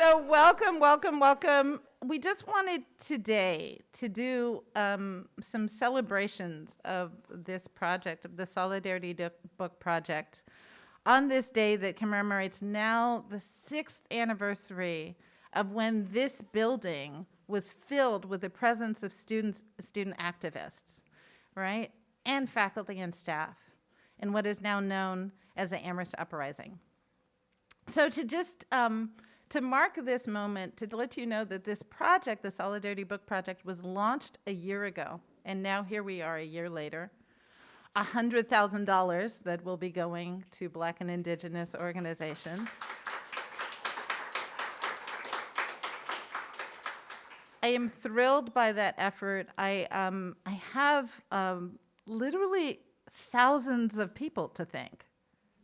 So welcome, welcome, welcome. We just wanted today to do some celebrations of this project, of the Solidarity Book Project, on this day that commemorates now the 6th anniversary of when this building was filled with the presence of student activists, right? And faculty and staff in what is now known as the Amherst Uprising. So to just, to mark this moment, to let you know that this project, the Solidarity Book Project, was launched a year ago, and now here we are a year later. $100,000 that will be going to Black and Indigenous organizations. I am thrilled by that effort. I have literally thousands of people to thank.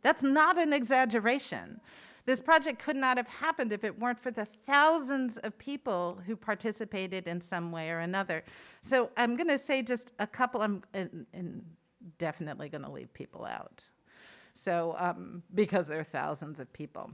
That's not an exaggeration. This project could not have happened if it weren't for the thousands of people who participated in some way or another. So I'm going to say just a couple, I'm definitely going to leave people out. So, because there are thousands of people.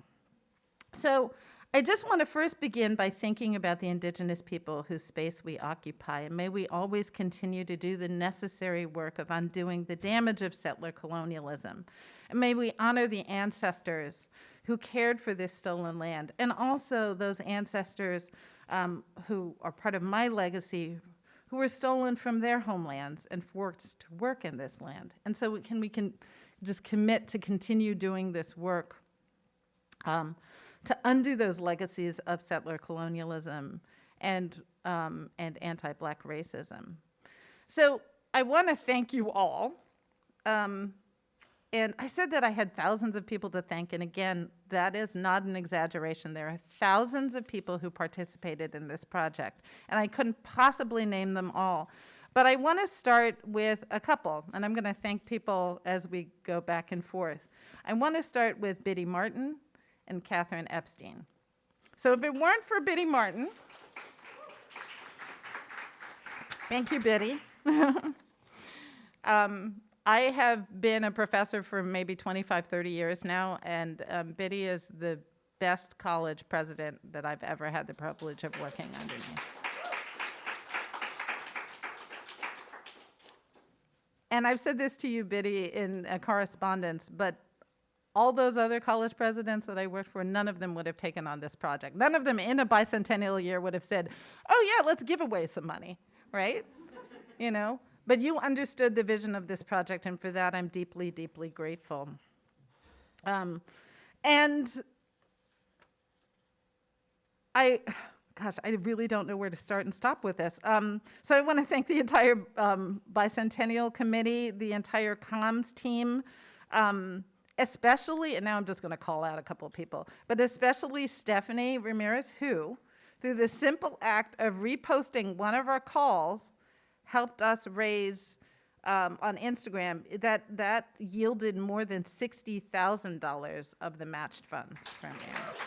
So I just want to first begin by thinking about the Indigenous people whose space we occupy, and may we always continue to do the necessary work of undoing the damage of settler colonialism. And may we honor the ancestors who cared for this stolen land, and also those ancestors who are part of my legacy, who were stolen from their homelands and forced to work in this land. And so we can just commit to continue doing this work to undo those legacies of settler colonialism and anti-Black racism. So I want to thank you all. And I said that I had thousands of people to thank, and again, that is not an exaggeration. There are thousands of people who participated in this project, and I couldn't possibly name them all. But I want to start with a couple, and I'm going to thank people as we go back and forth. I want to start with Biddy Martin and Catherine Epstein. So if it weren't for Biddy Martin, thank you, Biddy. I have been a professor for maybe 25, 30 years now, and Biddy is the best college president that I've ever had the privilege of working under me. And I've said this to you, Biddy, in a correspondence, but all those other college presidents that I worked for, none of them would have taken on this project. None of them in a bicentennial year would have said, oh yeah, let's give away some money, right? You know? But you understood the vision of this project, and for that I'm deeply, deeply grateful. And I really don't know where to start and stop with this. So I want to thank the entire Bicentennial committee, the entire comms team, especially, and now I'm just going to call out a couple of people, but especially Stephanie Ramirez, who, through the simple act of reposting one of our calls, helped us raise on Instagram, that yielded more than $60,000 of the matched funds from Amherst.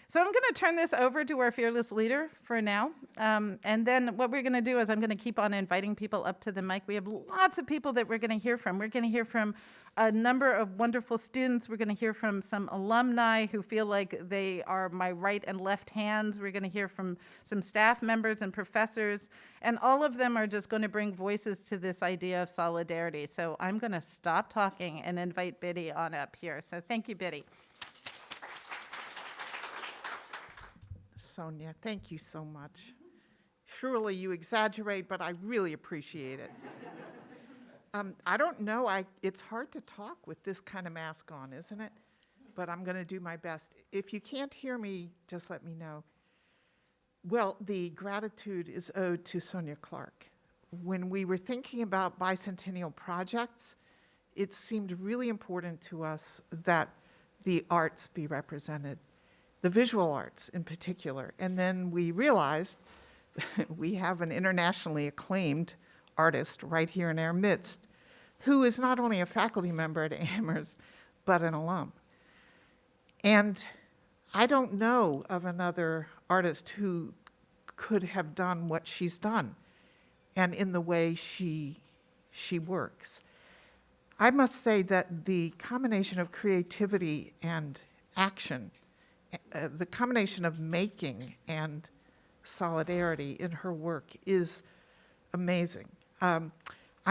So I'm going to turn this over to our fearless leader for now. And then what we're going to do is I'm going to keep on inviting people up to the mic. We have lots of people that we're going to hear from. We're going to hear from a number of wonderful students. We're going to hear from some alumni who feel like they are my right and left hands. We're going to hear from some staff members and professors. And all of them are just going to bring voices to this idea of solidarity. So I'm going to stop talking and invite Biddy on up here. So thank you, Biddy. Sonia, thank you so much. Surely you exaggerate, but I really appreciate it. I don't know, it's hard to talk with this kind of mask on, isn't it? But I'm going to do my best. If you can't hear me, just let me know. Well, the gratitude is owed to Sonia Clark. When we were thinking about bicentennial projects, it seemed really important to us that the arts be represented, the visual arts in particular. And then we realized we have an internationally acclaimed artist right here in our midst, who is not only a faculty member at Amherst, but an alum. And I don't know of another artist who could have done what she's done, and in the way she works. I must say that the combination of creativity and action, the combination of making and solidarity in her work is amazing. I'm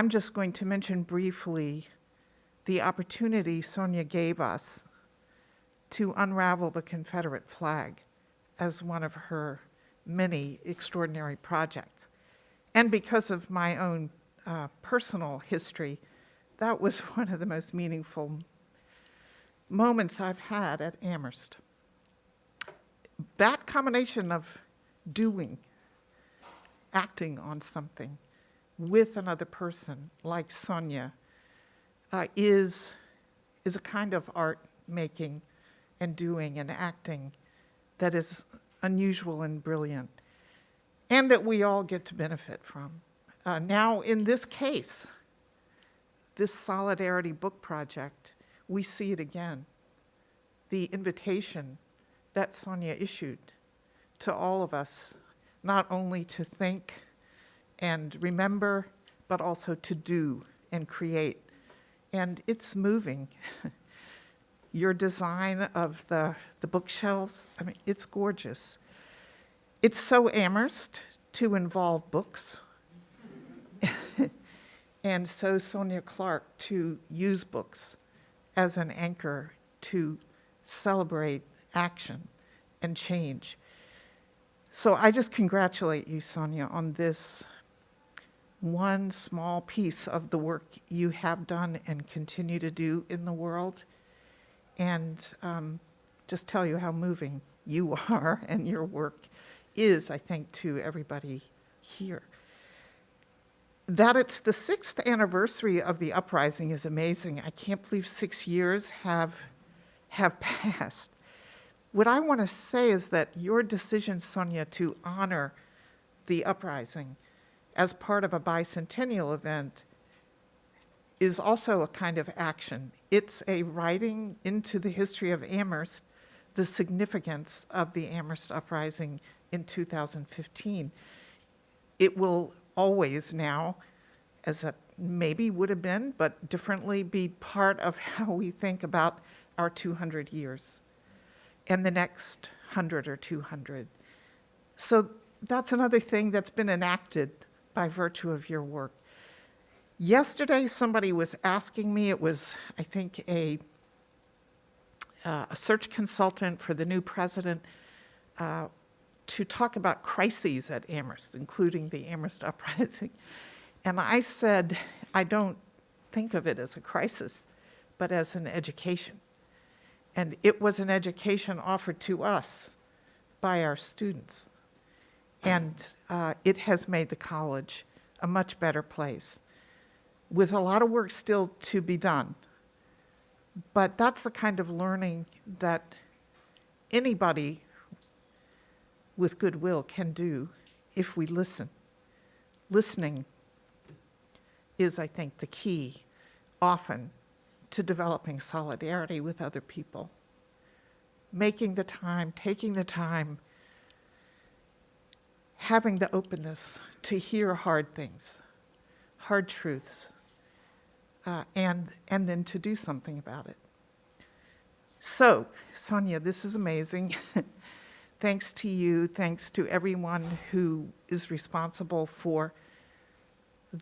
just going to mention briefly the opportunity Sonia gave us to unravel the Confederate flag as one of her many extraordinary projects. And because of my own personal history, that was one of the most meaningful moments I've had at Amherst. That combination of doing, acting on something with another person like Sonia is a kind of art making and doing and acting that is unusual and brilliant, and that we all get to benefit from. Now, in this case, this Solidarity book project, we see it again. The invitation that Sonia issued to all of us, not only to think and remember, but also to do and create. And it's moving. Your design of the bookshelves, I mean, it's gorgeous. It's so Amherst to involve books. And so Sonia Clark to use books as an anchor to celebrate action and change. So I just congratulate you, Sonia, on this one small piece of the work you have done and continue to do in the world, and just tell you how moving you are and your work is, I think, to everybody here. That it's the 6th anniversary of the Uprising is amazing. I can't believe 6 years have passed. What I want to say is that your decision, Sonia, to honor the Uprising as part of a bicentennial event is also a kind of action. It's a writing into the history of Amherst the significance of the Amherst Uprising in 2015. It will always now, as it maybe would have been, but differently, be part of how we think about our 200 years and the next 100 or 200. So that's another thing that's been enacted by virtue of your work. Yesterday, somebody was asking me, it was, I think, a search consultant for the new president, to talk about crises at Amherst, including the Amherst Uprising. And I said, I don't think of it as a crisis, but as an education. And it was an education offered to us by our students. And it has made the college a much better place, with a lot of work still to be done. But that's the kind of learning that anybody with goodwill can do if we listen. Listening is, I think, the key often to developing solidarity with other people. Making the time, taking the time, having the openness to hear hard things, hard truths, and then to do something about it. So, Sonia, this is amazing. Thanks to you, thanks to everyone who is responsible for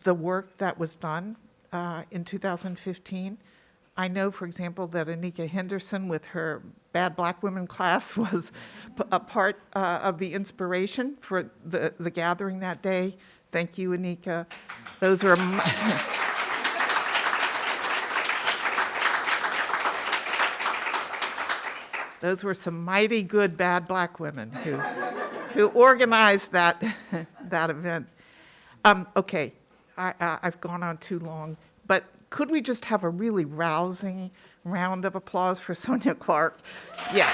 the work that was done in 2015. I know, for example, that Anika Henderson with her Bad Black Women class was a part of the inspiration for the gathering that day. Thank you, Anika. Those were those were some mighty good bad black women who organized that event. Okay, I've gone on too long, but could we just have a really rousing round of applause for Sonia Clark? Yeah.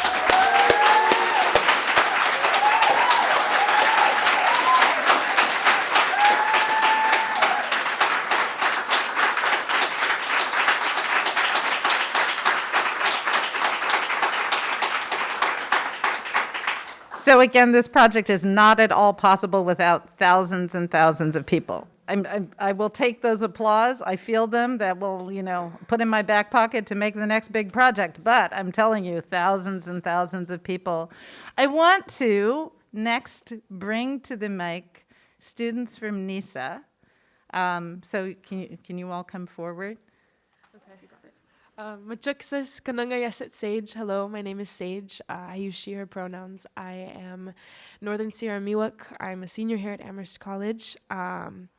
So again, this project is not at all possible without thousands and thousands of people. I will take those applause. I feel them. That will, put in my back pocket to make the next big project. But I'm telling you, thousands and thousands of people. I want to next bring to the mic students from NISA. So can you all come forward? Machuksis Kanangayasit Sage. Hello, my name is Sage. I use she, her pronouns. I am Northern Sierra Miwok. I'm a senior here at Amherst College. I'm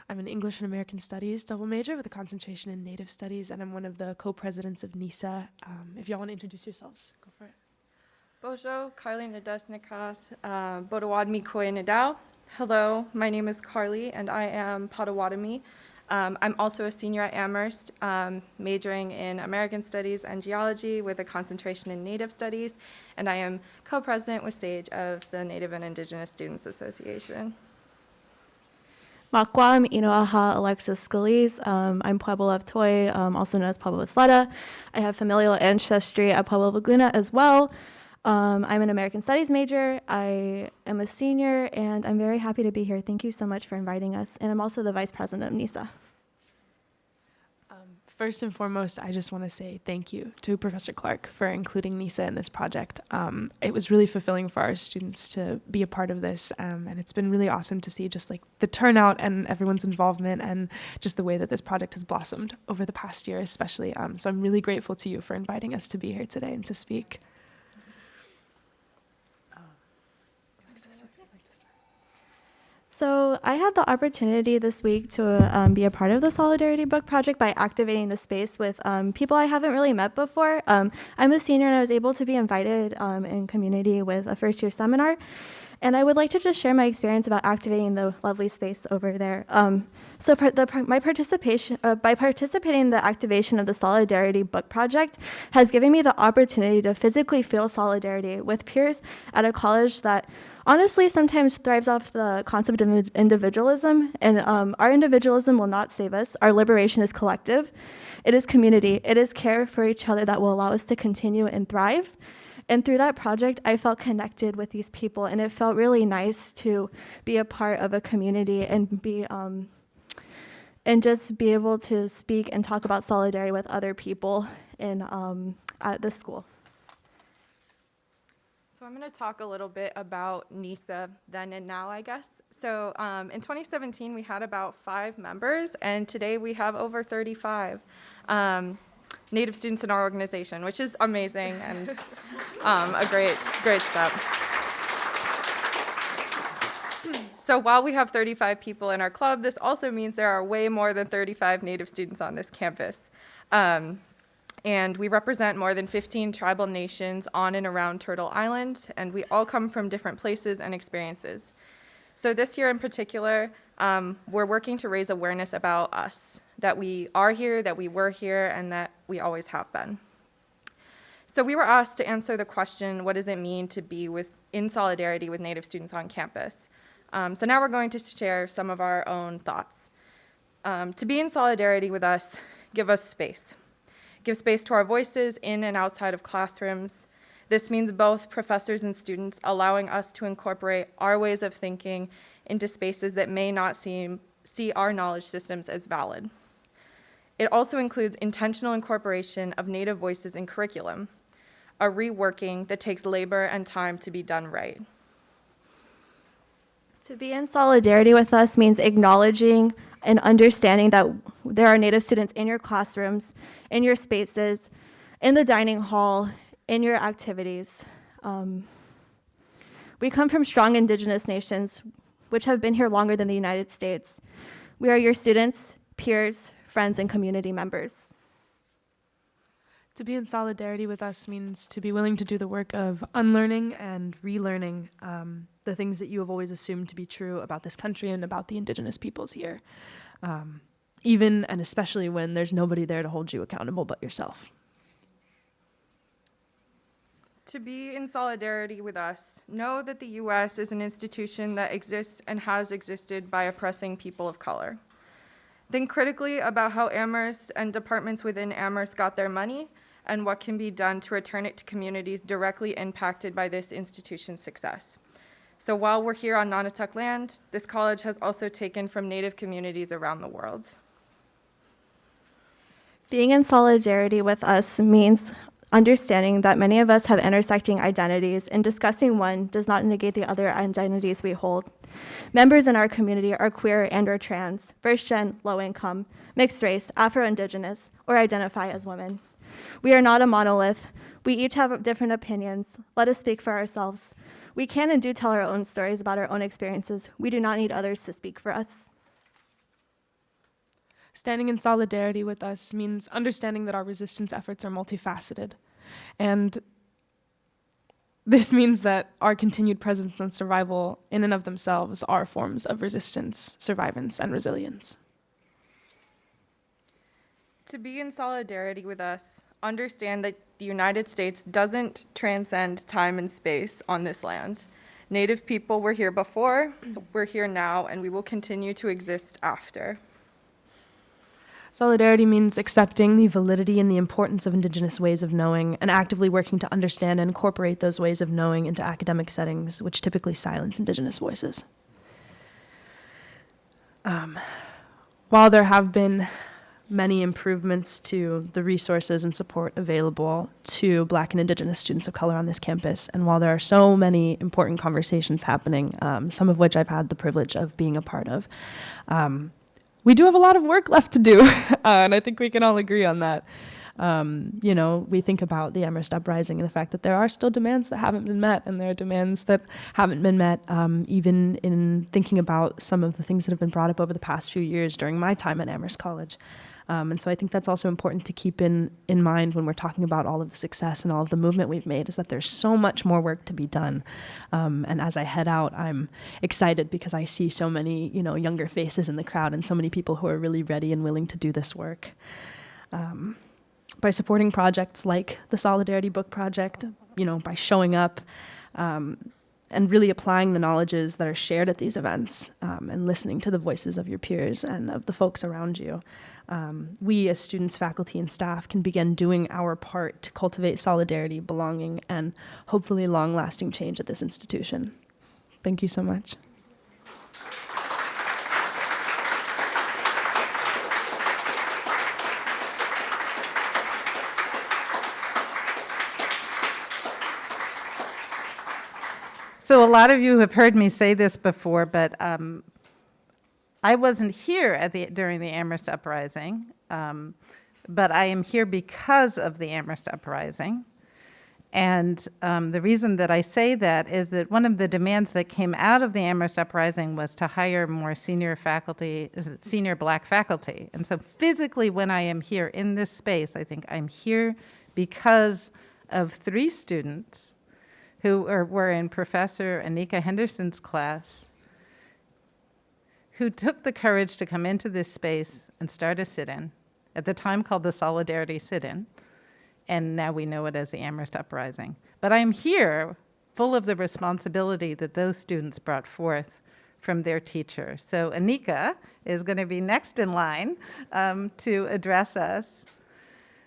an English and American Studies double major with a concentration in Native Studies, and I'm one of the co-presidents of NISA. If y'all want to introduce yourselves, go for it. Bojo, Carly Nadas Nikas, Bodawadmi Koi Nadao. Hello, my name is Carly, and I am Potawatomi. I'm also a senior at Amherst, majoring in American Studies and Geology with a concentration in Native Studies, and I am co-president with Sage of the Native and Indigenous Students Association. Makwam Inoaha Alexis Scalise. I'm Pueblo of Toy, also known as Pueblo Isleta. I have familial ancestry at Pueblo Laguna as well. I'm an American Studies major. I am a senior, and I'm very happy to be here. Thank you so much for inviting us. And I'm also the vice president of NISA. First and foremost, I just want to say thank you to Professor Clarke for including NISA in this project. It was really fulfilling for our students to be a part of this, and it's been really awesome to see just like the turnout and everyone's involvement and just the way that this project has blossomed over the past year especially. So I'm really grateful to you for inviting us to be here today and to speak. So I had the opportunity this week to be a part of the Solidarity Book Project by activating the space with people I haven't really met before. I'm a senior, and I was able to be invited in community with a first-year seminar. And I would like to just share my experience about activating the lovely space over there. My participation by participating in the activation of the Solidarity Book Project has given me the opportunity to physically feel solidarity with peers at a college that honestly sometimes thrives off the concept of individualism, and our individualism will not save us. Our liberation is collective. It is community. It is care for each other that will allow us to continue and thrive. And through that project, I felt connected with these people, and it felt really nice to be a part of a community and be and just be able to speak and talk about solidarity with other people in at the school. So I'm going to talk a little bit about NISA then and now, I guess. So in 2017, we had about 5 members, and today we have over 35 Native students in our organization, which is amazing and a great step. So while we have 35 people in our club, this also means there are way more than 35 Native students on this campus. And we represent more than 15 tribal nations on and around Turtle Island, and we all come from different places and experiences. So this year in particular, we're working to raise awareness about us, that we are here, that we were here, and that we always have been. So we were asked to answer the question, what does it mean to be in solidarity with Native students on campus? So now we're going to share some of our own thoughts. To be in solidarity with us, give us space. Give space to our voices in and outside of classrooms. This means both professors and students allowing us to incorporate our ways of thinking into spaces that may not see our knowledge systems as valid. It also includes intentional incorporation of Native voices in curriculum, a reworking that takes labor and time to be done right. To be in solidarity with us means acknowledging and understanding that there are Native students in your classrooms, in your spaces, in the dining hall, in your activities. We come from strong Indigenous nations, which have been here longer than the United States. We are your students, peers, friends, and community members. To be in solidarity with us means to be willing to do the work of unlearning and relearning the things that you have always assumed to be true about this country and about the Indigenous peoples here, even and especially when there's nobody there to hold you accountable but yourself. To be in solidarity with us, know that the U.S. is an institution that exists and has existed by oppressing people of color. Think critically about how Amherst and departments within Amherst got their money and what can be done to return it to communities directly impacted by this institution's success. So while we're here on Nonotuck land, this college has also taken from Native communities around the world. Being in solidarity with us means understanding that many of us have intersecting identities, and discussing one does not negate the other identities we hold. Members in our community are queer and or trans, first-gen, low-income, mixed race, Afro-Indigenous, or identify as women. We are not a monolith. We each have different opinions. Let us speak for ourselves. We can and do tell our own stories about our own experiences. We do not need others to speak for us. Standing in solidarity with us means understanding that our resistance efforts are multifaceted. And this means that our continued presence and survival in and of themselves are forms of resistance, survivance, and resilience. To be in solidarity with us, understand that the United States doesn't transcend time and space on this land. Native people were here before, we're here now, and we will continue to exist after. Solidarity means accepting the validity and the importance of Indigenous ways of knowing and actively working to understand and incorporate those ways of knowing into academic settings, which typically silence Indigenous voices. While there have been many improvements to the resources and support available to Black and Indigenous students of color on this campus, and while there are so many important conversations happening, some of which I've had the privilege of being a part of, we do have a lot of work left to do, and I think we can all agree on that. We think about the Amherst Uprising and the fact that there are still demands that haven't been met, and there are demands that haven't been met even in thinking about some of the things that have been brought up over the past few years during my time at Amherst College. And so I think that's also important to keep in mind when we're talking about all of the success and all of the movement we've made, is that there's so much more work to be done. And as I head out, I'm excited because I see so many, younger faces in the crowd and so many people who are really ready and willing to do this work. By supporting projects like the Solidarity Book Project, by showing up and really applying the knowledges that are shared at these events and listening to the voices of your peers and of the folks around you. We as students, faculty, and staff can begin doing our part to cultivate solidarity, belonging, and hopefully long-lasting change at this institution. Thank you so much. So a lot of you have heard me say this before, but I wasn't here during the Amherst Uprising, but I am here because of the Amherst Uprising. And the reason that I say that is that one of the demands that came out of the Amherst Uprising was to hire more senior Black faculty. And so physically, when I am here in this space, I think I'm here because of 3 students who were in Professor Anika Henderson's class, who took the courage to come into this space and start a sit-in, at the time called the Solidarity Sit-in, and now we know it as the Amherst Uprising. But I'm here full of the responsibility that those students brought forth from their teacher. So Anika is going to be next in line to address us.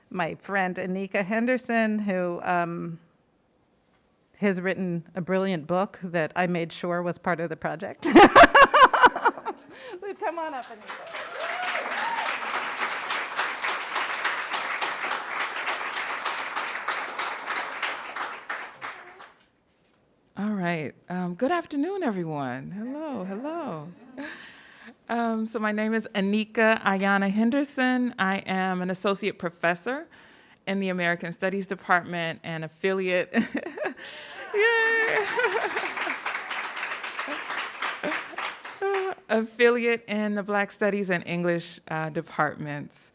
My friend Anika Henderson, who has written a brilliant book that I made sure was part of the project. So come on up, Anika. All right. Good afternoon, everyone. Hello. So my name is Anika Ayana Henderson. I am an associate professor in the American Studies Department and affiliate. Affiliate in the Black Studies and English departments.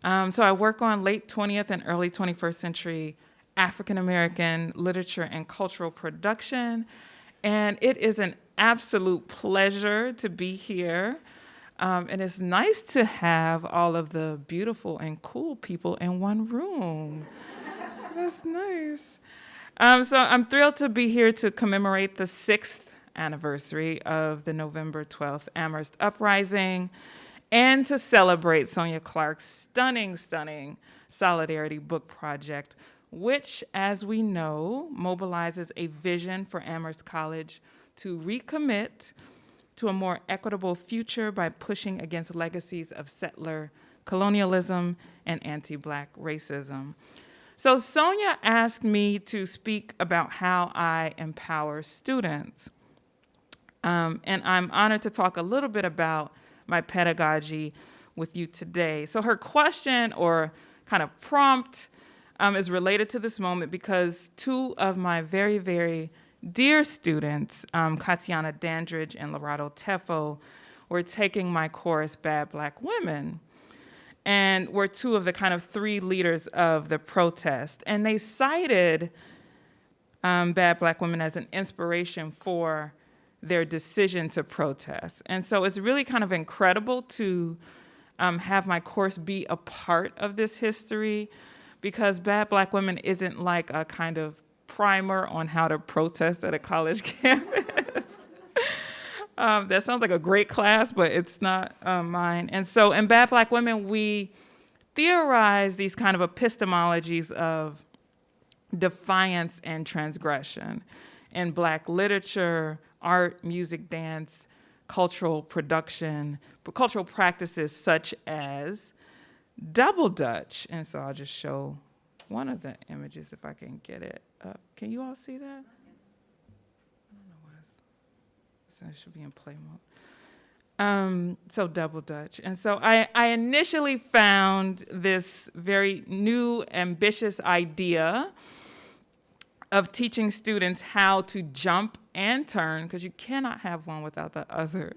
So I work on late 20th and early 21st century African American literature and cultural production, and it is an absolute pleasure to be here. And it's nice to have all of the beautiful and cool people in one room. That's nice. So I'm thrilled to be here to commemorate the 6th anniversary of the November 12th Amherst Uprising and to celebrate Sonia Clark's stunning Solidarity Book Project, which, as we know, mobilizes a vision for Amherst College to recommit to a more equitable future by pushing against legacies of settler colonialism and anti-Black racism. So Sonia asked me to speak about how I empower students. And I'm honored to talk a little bit about my pedagogy with you today. So her question, or kind of prompt, is related to this moment because two of my very, very dear students, Katiana Dandridge and Lorado Tefo, were taking my course, Bad Black Women, and were two of the kind of three leaders of the protest. And they cited Bad Black Women as an inspiration for their decision to protest. And so it's really kind of incredible to have my course be a part of this history, because Bad Black Women isn't like a kind of primer on how to protest at a college campus. That sounds like a great class, but it's not mine. And so in Bad Black Women, we theorize these kind of epistemologies of defiance and transgression in Black literature, art, music, dance, cultural production, cultural practices such as double Dutch. And so I'll just show one of the images if I can get it up. Can you all see that? I don't know why so it should be in play mode. So double Dutch. And so I initially found this very new, ambitious idea of teaching students how to jump and turn, because you cannot have one without the other.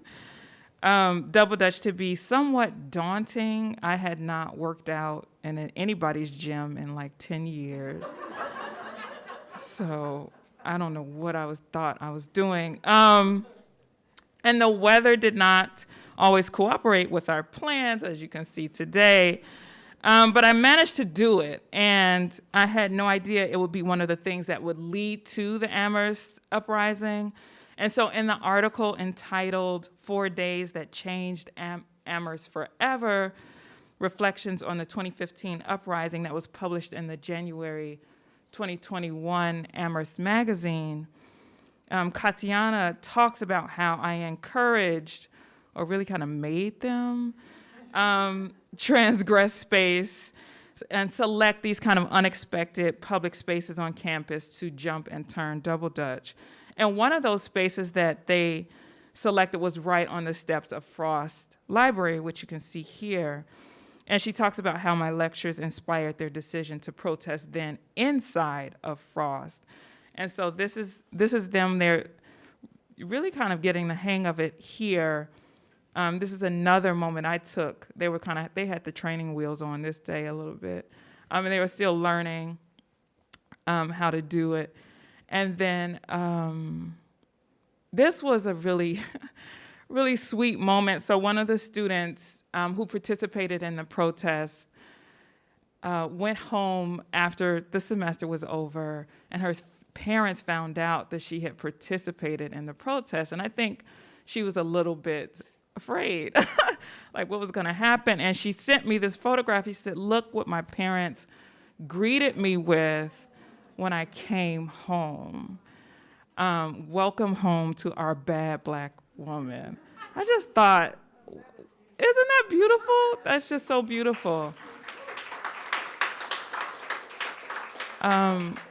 Double Dutch to be somewhat daunting. I had not worked out in anybody's gym in like 10 years. So I don't know what thought I was doing. And the weather did not always cooperate with our plans, as you can see today. But I managed to do it, and I had no idea it would be one of the things that would lead to the Amherst Uprising. And so in the article entitled 4 Days That Changed Amherst Forever, Reflections on the 2015 Uprising, that was published in the January 2021 Amherst magazine, Katiana talks about how I encouraged, or really kind of made them, transgress space and select these kind of unexpected public spaces on campus to jump and turn double Dutch. And one of those spaces that they selected was right on the steps of Frost Library, which you can see here. And she talks about how my lectures inspired their decision to protest then inside of Frost. And so this is them. They're really kind of getting the hang of it here. This is another moment I took. They had the training wheels on this day a little bit. And they were still learning how to do it. And then this was a really, really sweet moment. So one of the students who participated in the protest went home after the semester was over, and her parents found out that she had participated in the protest. And I think she was a little bit afraid, like what was gonna happen. And she sent me this photograph. She said, "Look what my parents greeted me with when I came home. Welcome home to our bad Black woman." I just thought, isn't that beautiful? That's just so beautiful.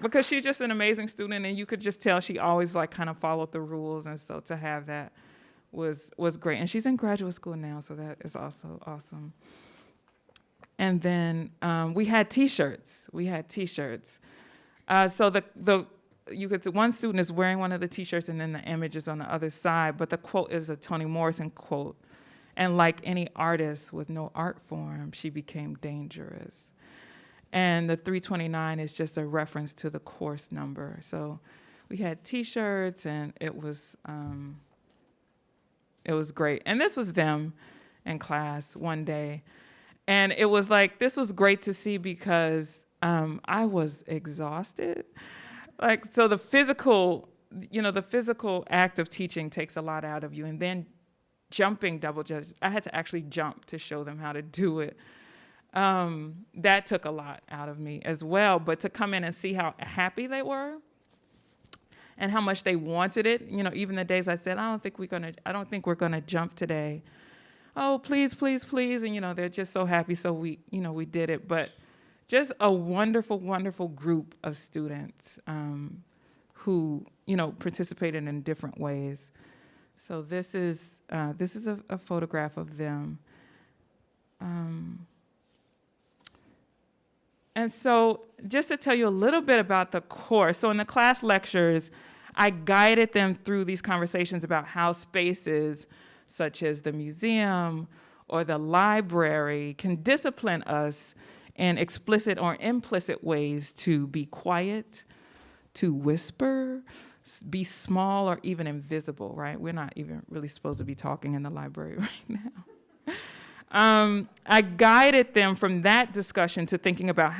Because she's just an amazing student, and you could just tell she always like kind of followed the rules, and so to have that was great. And she's in graduate school now, so that is also awesome. And then we had T-shirts. So one student is wearing one of the T-shirts, and then the image is on the other side. But the quote is a Toni Morrison quote. And like any artist with no art form, she became dangerous. And the 329 is just a reference to the course number. So we had T-shirts, and it was great. And this was them in class one day. And it was like, this was great to see because I was exhausted. Like, so the physical act of teaching takes a lot out of you. And then jumping double Dutch, I had to actually jump to show them how to do it. That took a lot out of me as well. But to come in and see how happy they were and how much they wanted it. You know, even the days I said, I don't think we're gonna jump today. Oh, please, please, please. And, you know, they're just so happy. So we did it. But just a wonderful, wonderful group of students who, you know, participated in different ways. So this is a photograph of them. And so just to tell you a little bit about the course, so in the class lectures, I guided them through these conversations about how spaces such as the museum or the library can discipline us in explicit or implicit ways to be quiet, to whisper, be small, or even invisible, right? We're not even really supposed to be talking in the library right now. I guided them from that discussion to thinking about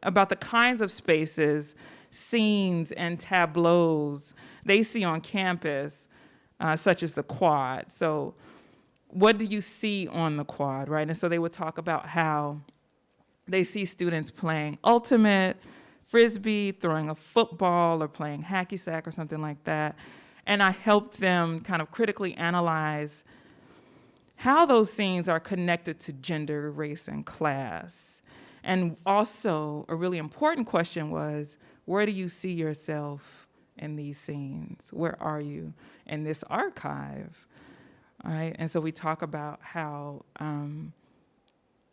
about the kinds of spaces, scenes, and tableaus they see on campus, such as the quad. So what do you see on the quad, right? And so they would talk about how they see students playing ultimate, frisbee, throwing a football, or playing hacky sack or something like that. And I helped them kind of critically analyze how those scenes are connected to gender, race, and class. And also, a really important question was, where do you see yourself in these scenes? Where are you in this archive? All right? And so we talk about how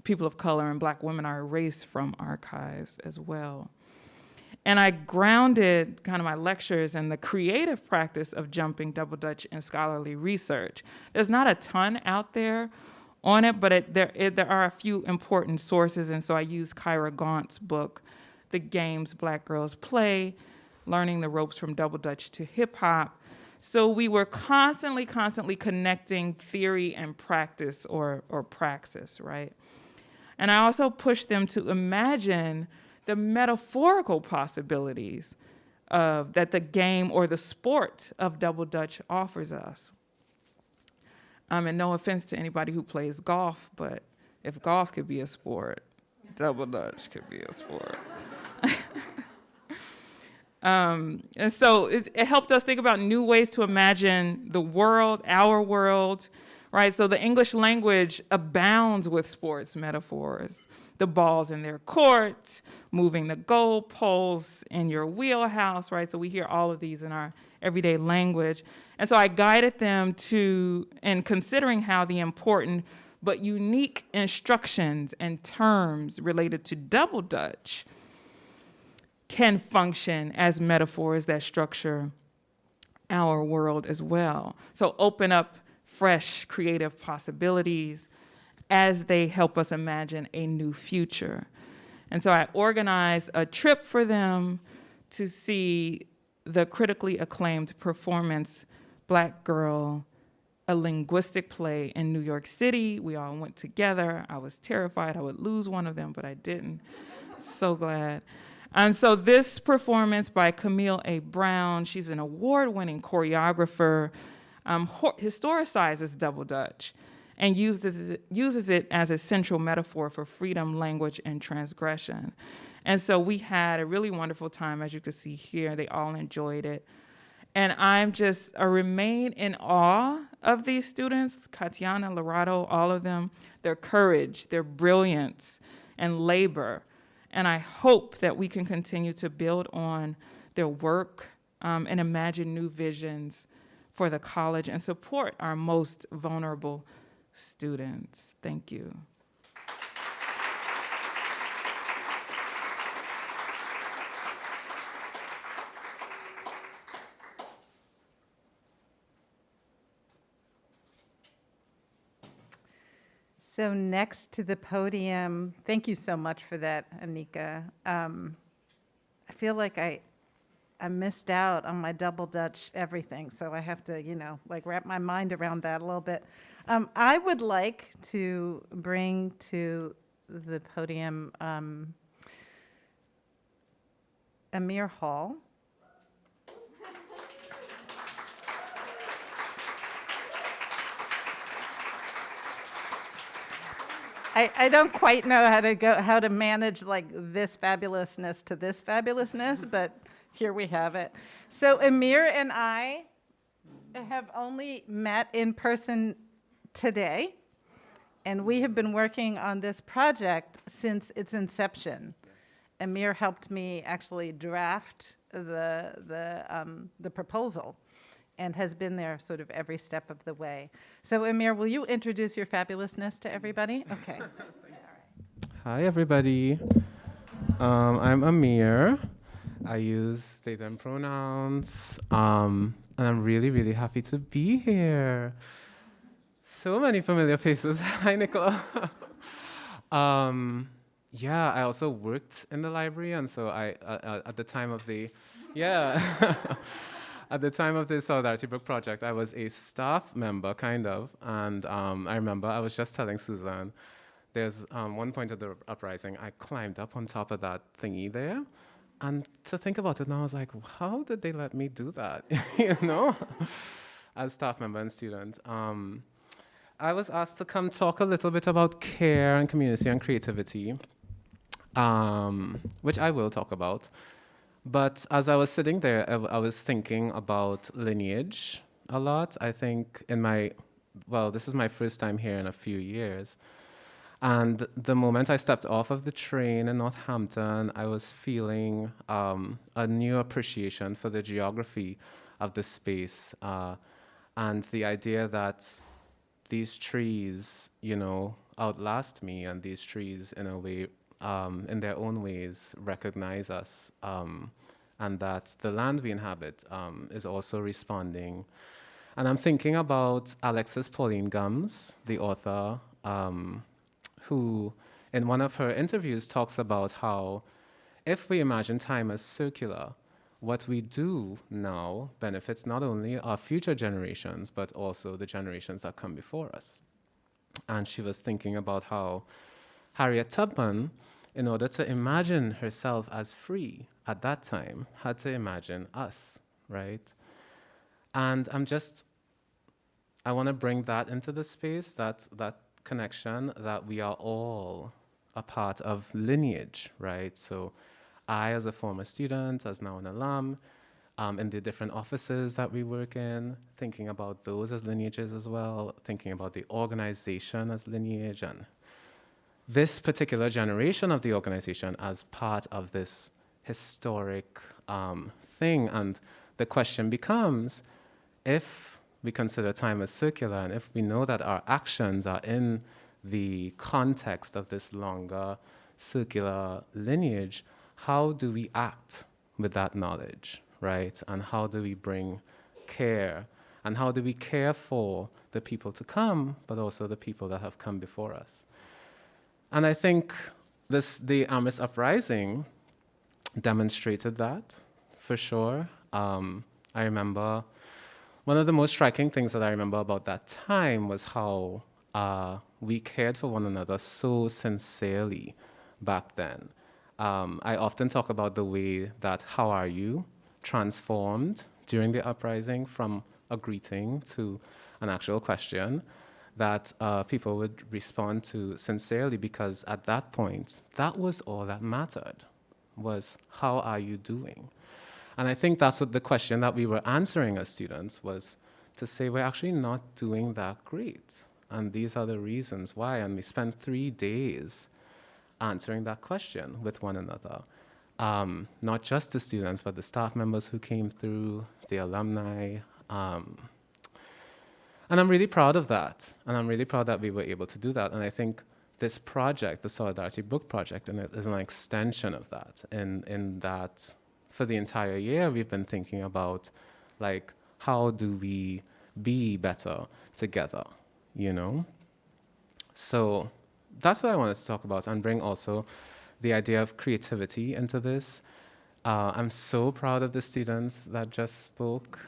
people of color and Black women are erased from archives as well. And I grounded kind of my lectures in the creative practice of jumping double Dutch in scholarly research. There's not a ton out there on it, but there are a few important sources, and so I used Kyra Gaunt's book, The Games Black Girls Play, Learning the Ropes from Double Dutch to Hip Hop. So we were constantly connecting theory and practice or praxis, right? And I also pushed them to imagine the metaphorical possibilities that the game or the sport of double Dutch offers us. And no offense to anybody who plays golf, but if golf could be a sport, double Dutch could be a sport. And so it helped us think about new ways to imagine the world, our world, right? So the English language abounds with sports metaphors. The balls in their court, moving the goalposts in your wheelhouse, right? So we hear all of these in our everyday language. And so I guided them in considering how the important but unique instructions and terms related to double Dutch can function as metaphors that structure our world as well. So open up fresh creative possibilities as they help us imagine a new future. And so I organized a trip for them to see the critically acclaimed performance, Black Girl, a linguistic play in New York City. We all went together. I was terrified I would lose one of them, but I didn't. So glad. And so this performance by Camille A. Brown, she's an award-winning choreographer, historicizes double Dutch and uses it as a central metaphor for freedom, language, and transgression. And so we had a really wonderful time, as you can see here. They all enjoyed it. And I remain in awe of these students, Katiana, Lorado, all of them, their courage, their brilliance, and labor. And I hope that we can continue to build on their work and imagine new visions for the college and support our most vulnerable students. Thank you. So next to the podium, thank you so much for that, Anika. I feel like I missed out on my double Dutch everything, so I have to, wrap my mind around that a little bit. I would like to bring to the podium Amir Hall. I don't quite know how to manage like this fabulousness to this fabulousness, but Here we have it. So Amir and I have only met in person today, and we have been working on this project since its inception. Amir helped me actually draft the proposal and has been there sort of every step of the way. So Amir, will you introduce your fabulousness to everybody? Okay. Hi, everybody. I'm Amir. I use they, them pronouns, and I'm really, really happy to be here. So many familiar faces. Hi, Nicola. Yeah, I also worked in the library, and so at the time of the, yeah, at the time of the Solidarity Book Project, I was a staff member, kind of, and I remember I was just telling Susan, there's one point of the Uprising, I climbed up on top of that thingy there, and to think about it now, I was like, how did they let me do that, you know, as staff member and student. I was asked to come talk a little bit about care and community and creativity, which I will talk about. But as I was sitting there, I was thinking about lineage a lot. I think this is my first time here in a few years. And the moment I stepped off of the train in Northampton, I was feeling a new appreciation for the geography of the space and the idea that these trees, you know, outlast me, and these trees, in a way, in their own ways, recognize us, and that the land we inhabit is also responding. And I'm thinking about Alexis Pauline Gumbs, the author, who, in one of her interviews, talks about how if we imagine time as circular, what we do now benefits not only our future generations, but also the generations that come before us. And she was thinking about how Harriet Tubman, in order to imagine herself as free at that time, had to imagine us, right? And I want to bring that into the space, that connection, that we are all a part of lineage, right? So I, as a former student, as now an alum, in the different offices that we work in, thinking about those as lineages as well, thinking about the organization as lineage, and this particular generation of the organization as part of this historic thing. And the question becomes, if we consider time as circular, and if we know that our actions are in the context of this longer circular lineage, how do we act with that knowledge, right? And how do we bring care? And how do we care for the people to come, but also the people that have come before us? And I think the Amherst Uprising demonstrated that, for sure. I remember one of the most striking things that I remember about that time was how we cared for one another so sincerely back then. I often talk about the way that "how are you" transformed during the uprising from a greeting to an actual question that people would respond to sincerely, because at that point, that was all that mattered, was how are you doing? And I think that's what the question that we were answering as students was, to say we're actually not doing that great. And these are the reasons why. And we spent 3 days answering that question with one another. Not just the students, but the staff members who came through, the alumni. And I'm really proud of that. And I'm really proud that we were able to do that. And I think this project, the Solidarity Book Project, and it is an extension of that. In that, for the entire year, we've been thinking about, like, how do we be better together, you know? So that's what I wanted to talk about, and bring also the idea of creativity into this. I'm so proud of the students that just spoke.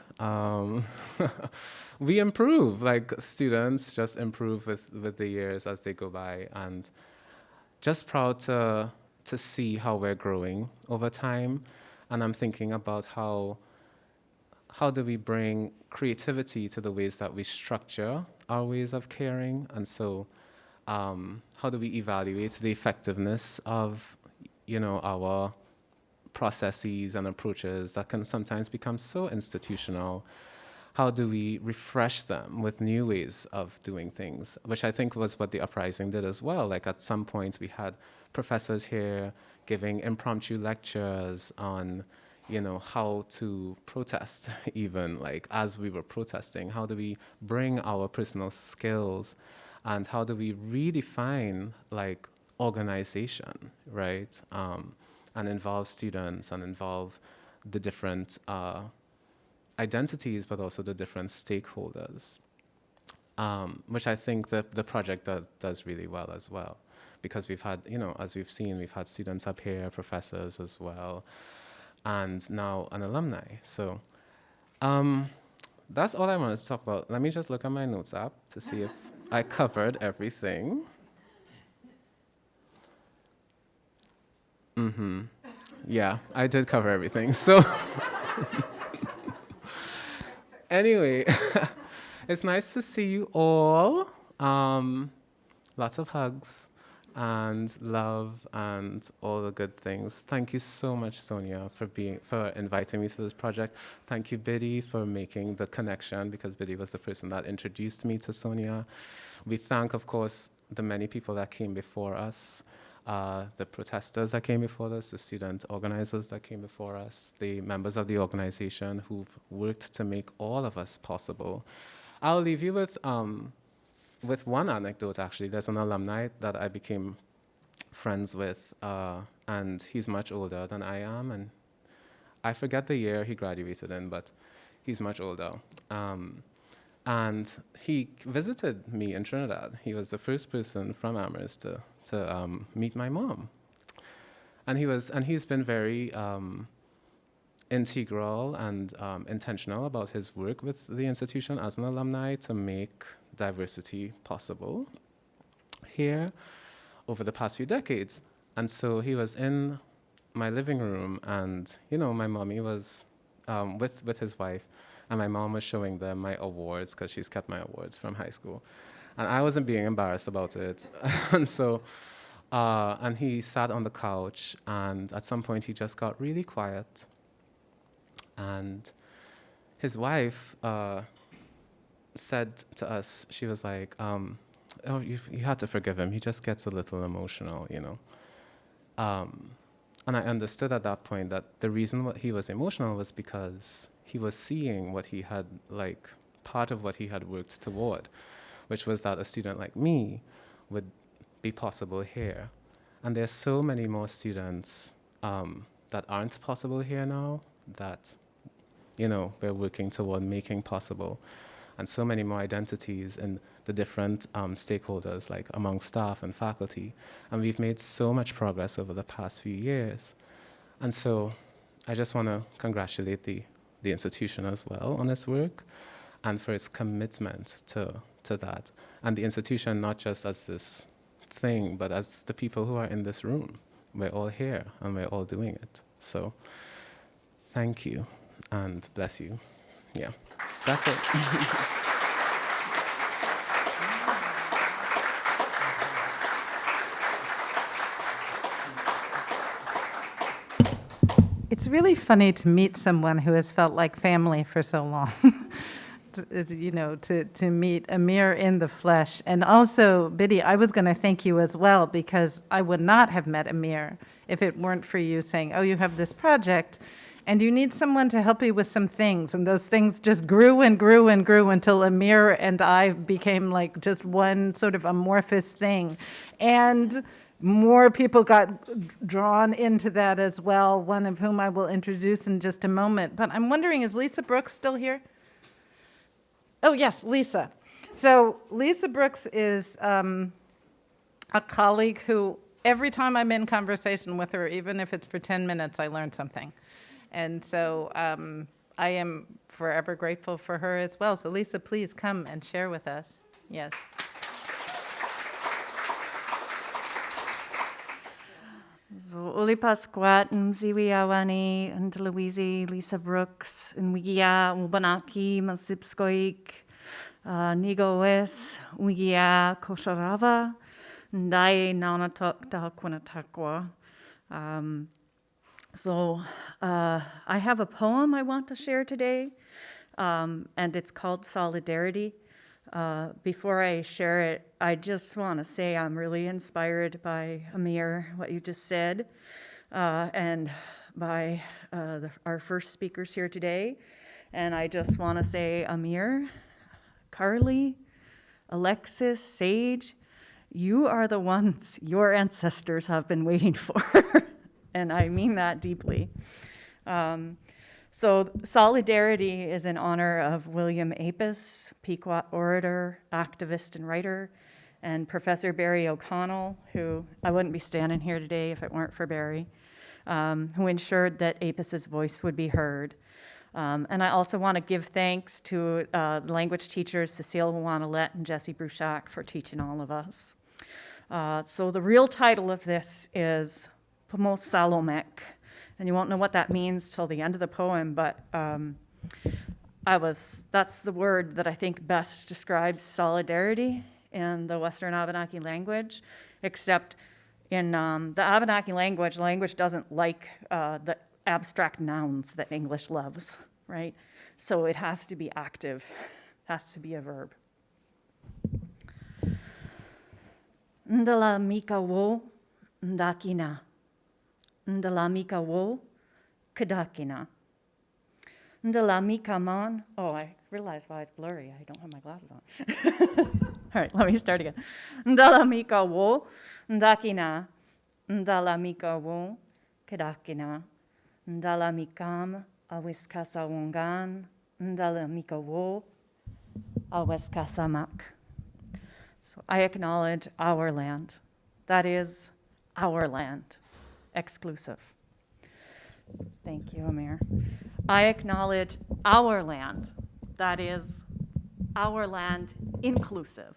We improve, like students just improve with the years as they go by, and just proud to see how we're growing over time. And I'm thinking about how do we bring creativity to the ways that we structure our ways of caring, and so how do we evaluate the effectiveness of, you know, our processes and approaches that can sometimes become so institutional, how do we refresh them with new ways of doing things, which I think was what the Uprising did as well. Like at some points we had professors here giving impromptu lectures on, you know, how to protest even, like as we were protesting, how do we bring our personal skills and how do we redefine like organization, right? And involve students and involve the different identities, but also the different stakeholders, which I think the project does really well as well. Because we've had, you know, as we've seen, we've had students up here, professors as well, and now an alumni. So that's all I wanted to talk about. Let me just look at my notes app to see if I covered everything. Yeah, I did cover everything. So anyway, it's nice to see you all. Lots of hugs and love and all the good things. Thank you so much, Sonia, for inviting me to this project. Thank you, Biddy, for making the connection, because Biddy was the person that introduced me to Sonia. We thank, of course, the many people that came before us, the protesters that came before us, the student organizers that came before us, the members of the organization who've worked to make all of us possible. I'll leave you with one anecdote, actually. There's an alumni that I became friends with, and he's much older than I am, and I forget the year he graduated in, but he's much older. And he visited me in Trinidad. He was the first person from Amherst to meet my mom. And he's been very integral and intentional about his work with the institution as an alumni to make diversity possible here over the past few decades. And so he was in my living room, and you know, my mommy was with his wife, and my mom was showing them my awards, because she's kept my awards from high school. And I wasn't being embarrassed about it. And so, and he sat on the couch, and at some point he just got really quiet. And his wife said to us, she was like, oh, you have to forgive him. He just gets a little emotional, you know. And I understood at that point that the reason he was emotional was because he was seeing what he had, like, part of what he had worked toward, which was that a student like me would be possible here. And there's so many more students that aren't possible here now that, you know, we're working toward making possible. And so many more identities in the different stakeholders, like among staff and faculty. And we've made so much progress over the past few years. And so I just want to congratulate the institution as well on its work and for its commitment to that. And the institution, not just as this thing, but as the people who are in this room. We're all here and we're all doing it. So thank you and bless you. Yeah, that's it. It's really funny to meet someone who has felt like family for so long. You know, to meet Amir in the flesh. And also, Biddy, I was going to thank you as well, because I would not have met Amir if it weren't for you saying, oh, you have this project, and you need someone to help you with some things. And those things just grew and grew and grew until Amir and I became like just one sort of amorphous thing. And more people got drawn into that as well, one of whom I will introduce in just a moment. But I'm wondering, is Lisa Brooks still here? Oh, yes, Lisa. So Lisa Brooks is a colleague who, every time I'm in conversation with her, even if it's for 10 minutes, I learn something. And so I am forever grateful for her as well. So Lisa, please come and share with us. Yes. Uli Pasquat, Mziwi Awani, and Louise, Lisa Brooks, Nwigia, Ubanaki, Mazipskoik, Nigo Wes, Uigia, Kosharava, Ndai Naunatok Tahakwana Takwa. So I have a poem I want to share today, and it's called Solidarity. Before I share it, I just want to say I'm really inspired by Amir, what you just said, and by our first speakers here today. And I just want to say, Amir, Carly, Alexis, Sage, you are the ones your ancestors have been waiting for. And I mean that deeply. So Solidarity is in honor of William Apis, Pequot orator, activist, and writer, and Professor Barry O'Connell, who I wouldn't be standing here today if it weren't for Barry, who ensured that Apis's voice would be heard. And I also want to give thanks to language teachers Cecile Wanalette and Jessie Bruchac for teaching all of us. So the real title of this is Pomos Salomek, and you won't know what that means till the end of the poem, but that's the word that I think best describes solidarity in the Western Abenaki language, except in the Abenaki language doesn't like the abstract nouns that English loves, right? So it has to be active, has to be a verb. Ndala mika wo ndakina. Ndala mika wo kadakina. Ndala mika man. Oh, I realize why it's blurry. I don't have my glasses on. All right, let me start again. Ndala mika wo ndakina. Ndala mika wo kadakina. Ndala mikam awiskasa wongan. Ndala mika wo awiskasa mak. So I acknowledge our land. That is our land, exclusive. Thank you, Amir. I acknowledge our land. That is our land, inclusive,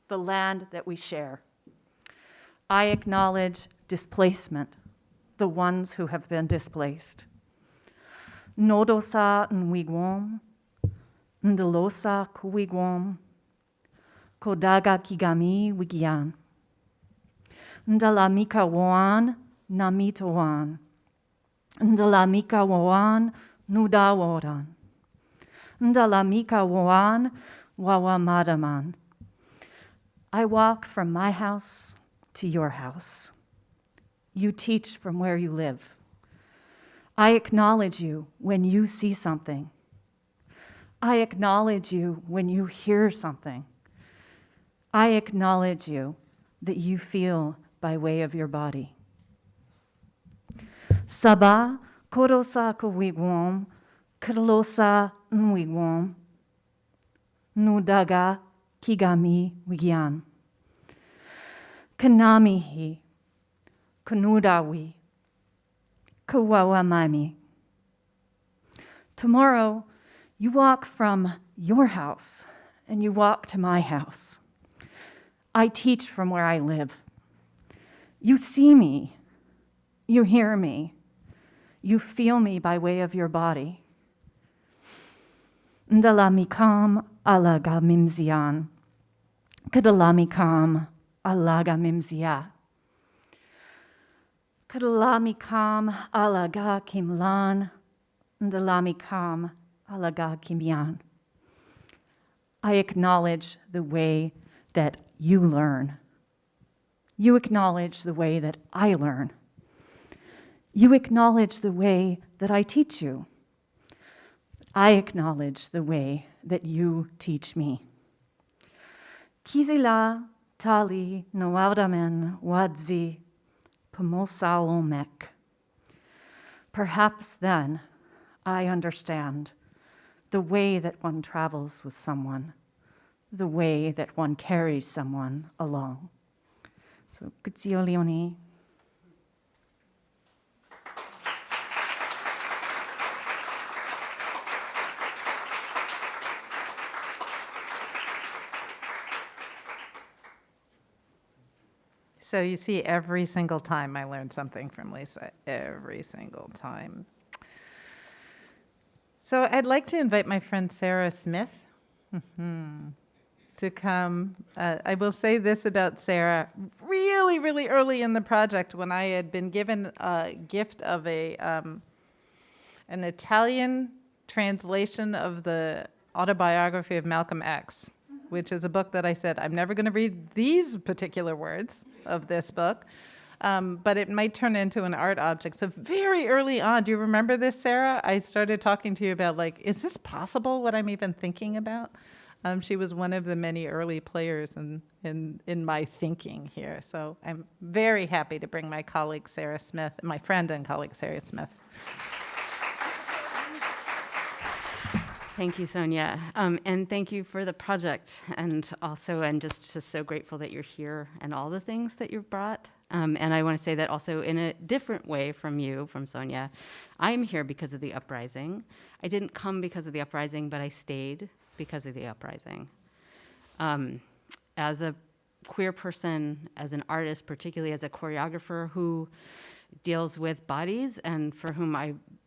the land that we share. I acknowledge displacement, the ones who have been displaced. Nodosa nwigwom, ndelosa kuwigwom, Kodaga kigami wigian. Ndala mika wan namito wan. Ndala mika wan nuda woran. Ndala mika wan wawa madaman. I walk from my house to your house. You teach from where you live. I acknowledge you when you see something. I acknowledge you when you hear something. I acknowledge you that you feel by way of your body. Saba korosa kuwigwom, kirlosa nwigwom, nudaga kigami wigian. Kanamihi, kanudawi, kawawamami. Tomorrow, you walk from your house and you walk to my house. I teach from where I live. You see me, you hear me, you feel me by way of your body. Ndalamikam alaga mimzian, kadalamikam alaga mimzia. Kadalamikam alaga kimlan, ndalamikam alaga kimyan. I acknowledge the way that you learn. You acknowledge the way that I learn. You acknowledge the way that I teach you. I acknowledge the way that you teach me. Kizila tali noaudamen wadzi pomosalomek. Perhaps then I understand the way that one travels with someone, the way that one carries someone along. So, Kutsio Leonie. So you see, every single time I learned something from Lisa, every single time. So I'd like to invite my friend Sarah Smith to come. I will say this about Sarah, really really, really early in the project when I had been given a gift of an Italian translation of the autobiography of Malcolm X, which is a book that I said, I'm never going to read these particular words of this book, but it might turn into an art object. So very early on, do you remember this, Sarah? I started talking to you about, like, is this possible, what I'm even thinking about? She was one of the many early players in my thinking here. So I'm very happy to bring my colleague, Sarah Smith, my friend and colleague, Sarah Smith. Thank you, Sonia. And thank you for the project. And also, I'm just so grateful that you're here and all the things that you've brought. And I want to say that also in a different way from you, from Sonia, I'm here because of the Uprising. I didn't come because of the Uprising, but I stayed because of the Uprising. As a queer person, as an artist, particularly as a choreographer who deals with bodies and for whom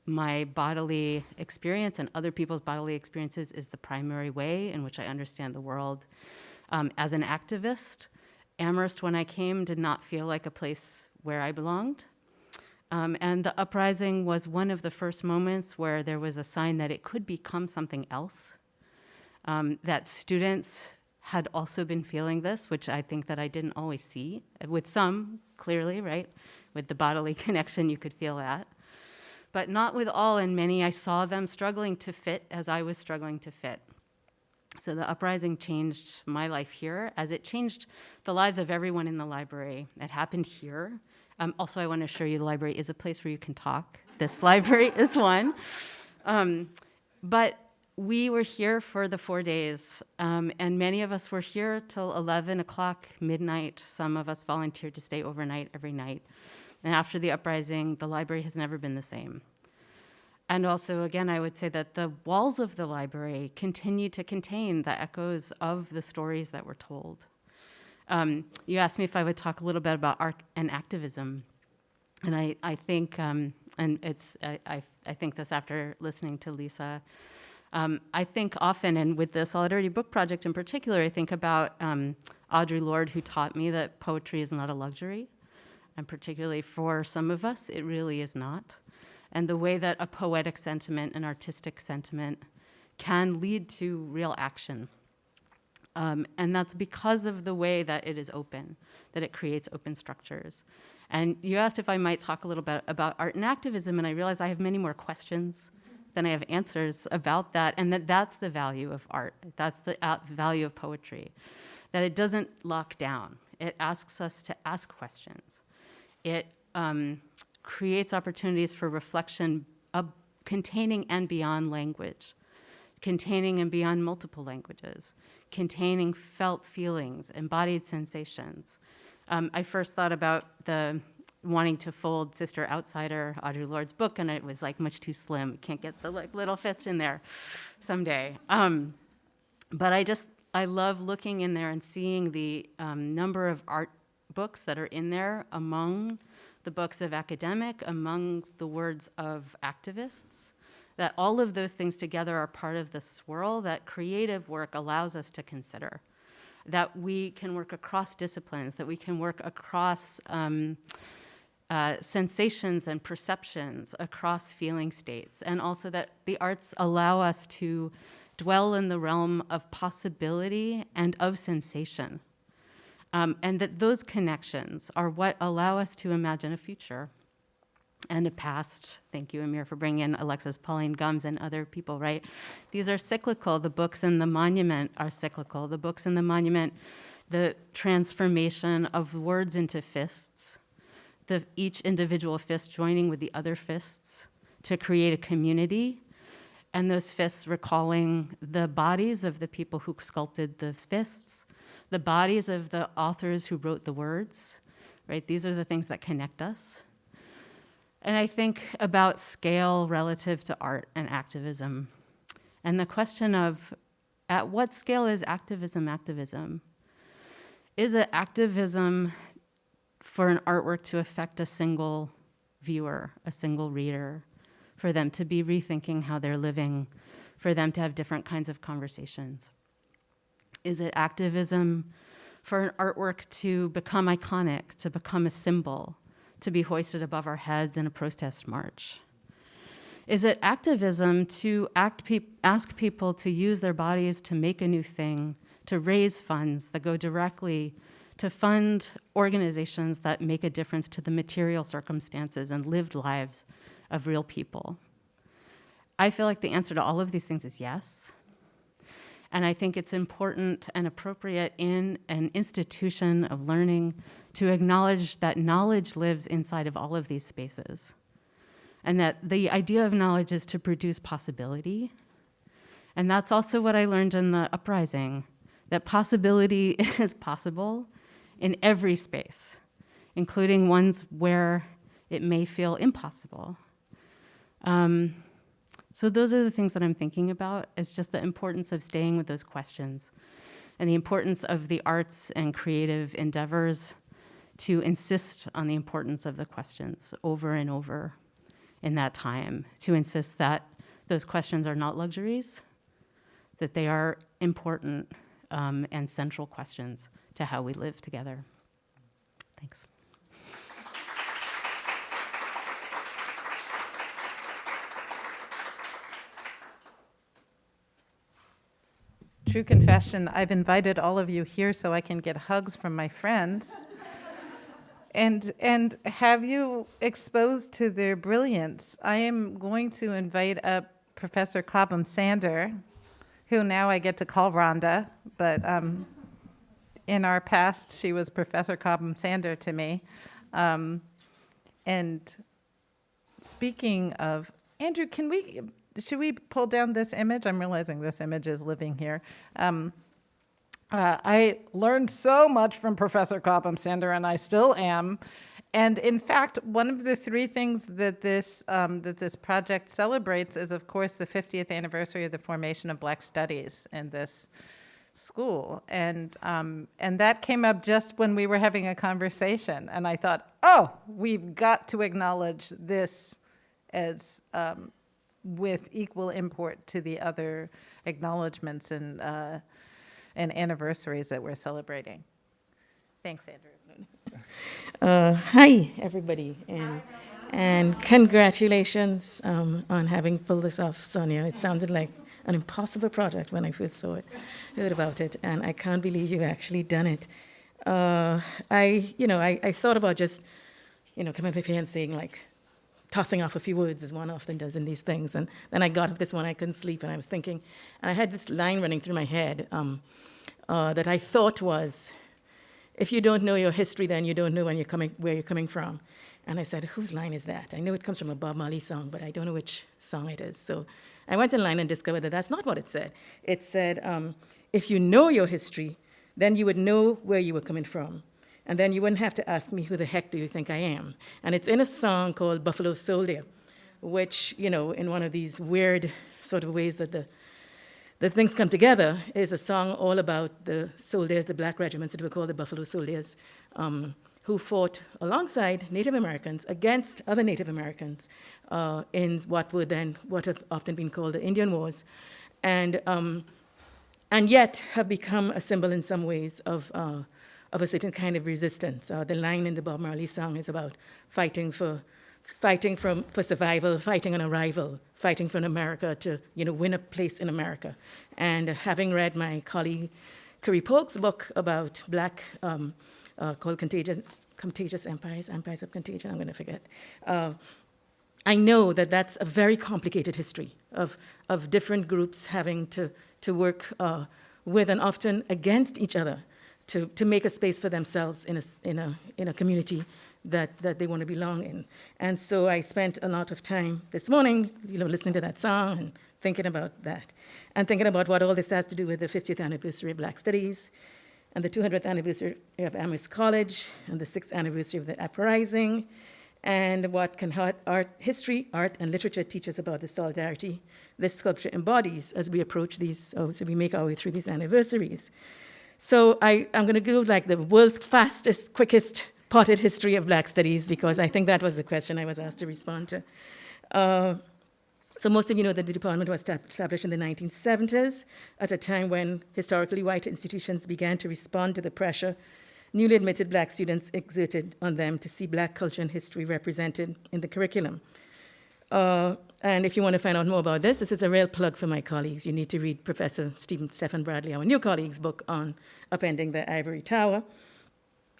my bodily experience and other people's bodily experiences is the primary way in which I understand the world. As an activist, Amherst, when I came, did not feel like a place where I belonged. And the Uprising was one of the first moments where there was a sign that it could become something else, that students had also been feeling this, which I think that I didn't always see. With some, clearly, right? With the bodily connection, you could feel that. But not with all, and many I saw them struggling to fit as I was struggling to fit. So the Uprising changed my life here, as it changed the lives of everyone in the library. It happened here. Also, I want to assure you the library is a place where you can talk. This library is one. But we were here for the 4 days, and many of us were here till 11 o'clock, midnight. Some of us volunteered to stay overnight every night. And after the Uprising, the library has never been the same. And also, again, I would say that the walls of the library continue to contain the echoes of the stories that were told. You asked me if I would talk a little bit about art and activism. And I think, and I think this after listening to Lisa, I think often, and with the Solidarity Book Project in particular, I think about Audre Lorde, who taught me that poetry is not a luxury. And particularly for some of us, it really is not. And the way that a poetic sentiment, an artistic sentiment, can lead to real action. And that's because of the way that it is open, that it creates open structures. And you asked if I might talk a little bit about art and activism, and I realize I have many more questions than I have answers about that, and that's the value of art. That's the value of poetry, that it doesn't lock down. It asks us to ask questions. It creates opportunities for reflection containing and beyond language, containing and beyond multiple languages, containing felt feelings, embodied sensations. I first thought about the wanting to fold Sister Outsider, Audre Lorde's book, and it was like much too slim. You can't get the little fist in there someday. But I love looking in there and seeing the number of art books that are in there among the books of academic, among the words of activists, that all of those things together are part of the swirl that creative work allows us to consider, that we can work across disciplines, that we can work across sensations and perceptions, across feeling states, and also that the arts allow us to dwell in the realm of possibility and of sensation. And that those connections are what allow us to imagine a future and a past. Thank you, Amir, for bringing in Alexis Pauline Gumbs and other people, right? These are cyclical. The books in the monument are cyclical. The books in the monument, the transformation of words into fists, each individual fist joining with the other fists to create a community, and those fists recalling the bodies of the people who sculpted the fists, the bodies of the authors who wrote the words, right? These are the things that connect us. And I think about scale relative to art and activism. And the question of, at what scale is activism activism? Is it activism for an artwork to affect a single viewer, a single reader, for them to be rethinking how they're living, for them to have different kinds of conversations? Is it activism for an artwork to become iconic, to become a symbol, to be hoisted above our heads in a protest march? Is it activism to ask people to use their bodies to make a new thing, to raise funds that go directly to fund organizations that make a difference to the material circumstances and lived lives of real people? I feel like the answer to all of these things is yes. And I think it's important and appropriate in an institution of learning to acknowledge that knowledge lives inside of all of these spaces. And that the idea of knowledge is to produce possibility. And that's also what I learned in the Uprising, that possibility is possible in every space, including ones where it may feel impossible. So those are the things that I'm thinking about. It's just the importance of staying with those questions and the importance of the arts and creative endeavors to insist on the importance of the questions over and over in that time, to insist that those questions are not luxuries, that they are important and central questions to how we live together. Thanks. True confession, I've invited all of you here so I can get hugs from my friends and have you exposed to their brilliance. I am going to invite up Professor Cobham Sander, who now I get to call Rhonda, but in our past, she was Professor Cobham Sander to me. And speaking of, Andrew, should we pull down this image? I'm realizing this image is living here. I learned so much from Professor Cobham Sander, and I still am. And in fact, one of the three things that this project celebrates is, of course, the 50th anniversary of the formation of Black Studies in this school. And that came up just when we were having a conversation. And I thought, oh, we've got to acknowledge this as with equal import to the other acknowledgments and anniversaries that we're celebrating. Thanks, Andrew. Hi, everybody, and congratulations on having pulled this off, Sonia. It sounded like an impossible project when I first heard about it, and I can't believe you've actually done it. I thought about just, coming up here and saying, like, tossing off a few words as one often does in these things, and then I got up this one, I couldn't sleep, and I was thinking, and I had this line running through my head that I thought was, if you don't know your history, then you don't know where you're coming from. And I said, whose line is that? I know it comes from a Bob Marley song, but I don't know which song it is. So I went online and discovered that that's not what it said. It said, if you know your history, then you would know where you were coming from. And then you wouldn't have to ask me, who the heck do you think I am? And it's in a song called Buffalo Soldier, which, in one of these weird sort of ways that the things come together, is a song all about the soldiers, the black regiments that were called the Buffalo Soldiers, who fought alongside Native Americans against other Native Americans in what have often been called the Indian Wars, and yet have become a symbol in some ways of a certain kind of resistance. The line in the Bob Marley song is about fighting for survival, fighting on arrival, fighting for America to win a place in America. And having read my colleague Curry Polk's book about Black, called Contagious Empires of Contagion, I'm going to forget. I know that that's a very complicated history of different groups having to work with and often against each other to make a space for themselves in a community that they want to belong in. And so I spent a lot of time this morning, listening to that song and thinking about that, and thinking about what all this has to do with the 50th anniversary of Black Studies, and the 200th anniversary of Amherst College, and the 6th anniversary of the Uprising, and what can history, art, and literature teach us about the solidarity this sculpture embodies as we approach these, so we make our way through these anniversaries. So I'm going to go like the world's fastest, quickest potted history of Black Studies, because I think that was the question I was asked to respond to. So most of you know that the department was established in the 1970s, at a time when historically white institutions began to respond to the pressure newly admitted black students exerted on them to see black culture and history represented in the curriculum. And if you want to find out more about this is a real plug for my colleagues. You need to read Professor Stephen Bradley, our new colleague's book on upending the ivory tower.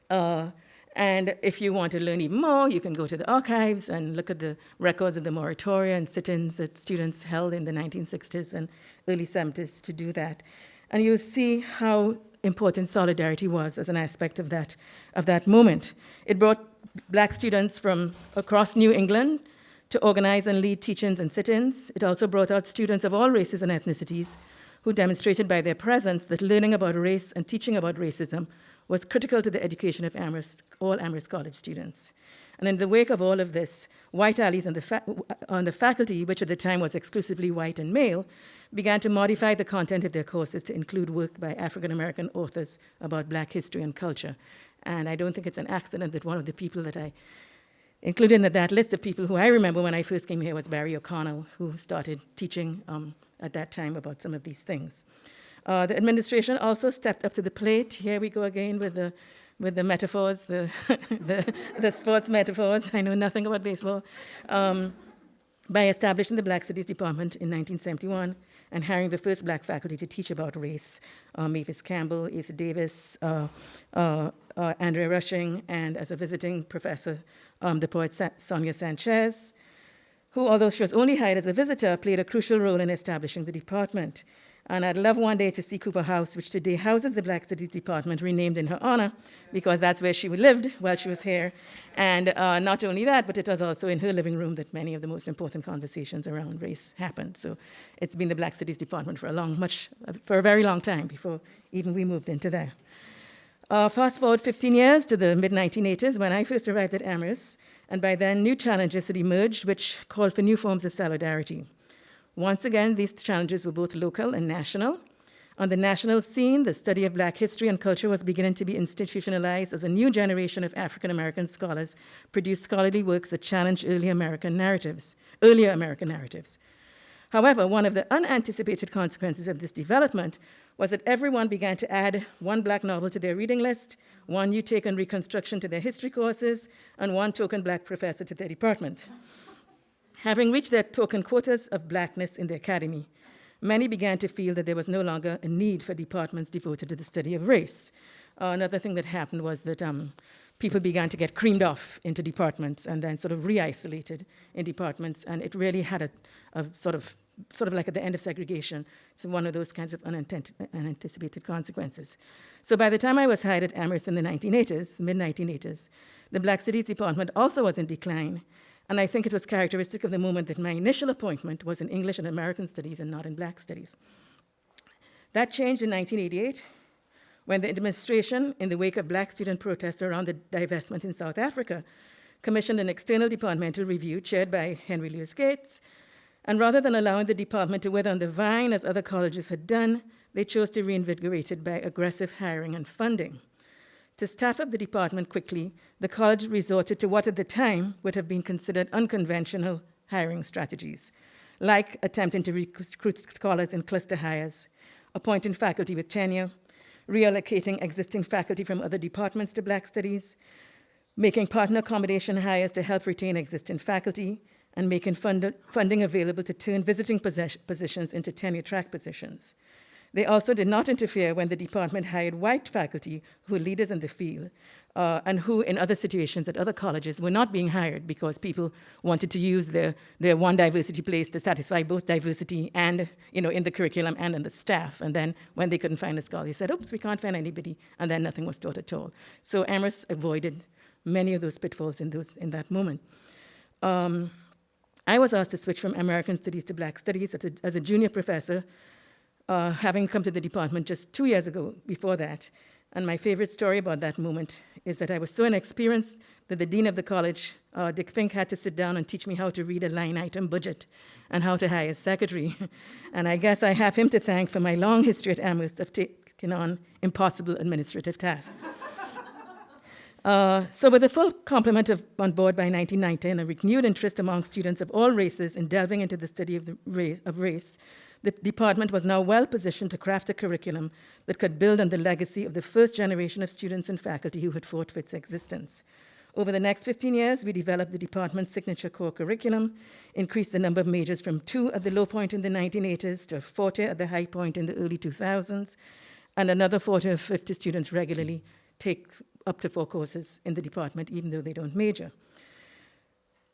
And if you want to learn even more, you can go to the archives and look at the records of the moratoria and sit-ins that students held in the 1960s and early 70s to do that. And you'll see how important solidarity was as an aspect of that moment. It brought black students from across New England to organize and lead teach-ins and sit-ins. It also brought out students of all races and ethnicities who demonstrated by their presence that learning about race and teaching about racism was critical to the education of all Amherst College students. And in the wake of all of this, white allies on the faculty, which at the time was exclusively white and male, began to modify the content of their courses to include work by African-American authors about black history and culture. And I don't think it's an accident that one of the people that I included in that list of people who I remember when I first came here was Barry O'Connell, who started teaching at that time about some of these things. The administration also stepped up to the plate. Here we go again with the metaphors, the sports metaphors. I know nothing about baseball. By establishing the Black Studies Department in 1971 and hiring the first black faculty to teach about race, Mavis Campbell, Asa Davis, Andrea Rushing, and as a visiting professor, the poet Sonia Sanchez, who, although she was only hired as a visitor, played a crucial role in establishing the department. And I'd love one day to see Cooper House, which today houses the Black Studies Department, renamed in her honor, because that's where she lived while she was here. And not only that, but it was also in her living room that many of the most important conversations around race happened. So it's been the Black Studies Department for a very long time before even we moved into there. Fast forward 15 years to the mid-1980s when I first arrived at Amherst, and by then new challenges had emerged which called for new forms of solidarity. Once again, these challenges were both local and national. On the national scene, the study of black history and culture was beginning to be institutionalized as a new generation of African-American scholars produced scholarly works that challenged earlier American narratives. However, one of the unanticipated consequences of this development was that everyone began to add one black novel to their reading list, one new take on Reconstruction to their history courses, and one token black professor to their department. Having reached their token quotas of blackness in the academy, many began to feel that there was no longer a need for departments devoted to the study of race. Another thing that happened was that people began to get creamed off into departments and then sort of re-isolated in departments, and it really had a sort of like at the end of segregation, so one of those kinds of unanticipated consequences. So by the time I was hired at Amherst in the mid-1980s, the Black Studies Department also was in decline. And I think it was characteristic of the moment that my initial appointment was in English and American Studies and not in Black Studies. That changed in 1988 when the administration, in the wake of black student protests around the divestment in South Africa, commissioned an external departmental review chaired by Henry Louis Gates. And rather than allowing the department to wither on the vine as other colleges had done, they chose to reinvigorate it by aggressive hiring and funding. To staff up the department quickly, the college resorted to what at the time would have been considered unconventional hiring strategies, like attempting to recruit scholars in cluster hires, appointing faculty with tenure, reallocating existing faculty from other departments to Black Studies, making partner accommodation hires to help retain existing faculty, and making funding available to turn visiting positions into tenure-track positions. They also did not interfere when the department hired white faculty who were leaders in the field and who, in other situations at other colleges, were not being hired because people wanted to use their one diversity place to satisfy both diversity and, in the curriculum and in the staff. And then when they couldn't find a scholar, they said, oops, we can't find anybody, and then nothing was taught at all. So Amherst avoided many of those pitfalls in that moment. I was asked to switch from American Studies to Black Studies as a junior professor, having come to the department just 2 years ago before that. And my favorite story about that moment is that I was so inexperienced that the dean of the college, Dick Fink, had to sit down and teach me how to read a line item budget and how to hire a secretary. And I guess I have him to thank for my long history at Amherst of taking on impossible administrative tasks. So with a full complement on board by 1990 and a renewed interest among students of all races in delving into the study of race, the department was now well positioned to craft a curriculum that could build on the legacy of the first generation of students and faculty who had fought for its existence. Over the next 15 years, we developed the department's signature core curriculum, increased the number of majors from 2 at the low point in the 1980s to 40 at the high point in the early 2000s, and another 40 or 50 students regularly take up to 4 courses in the department, even though they don't major.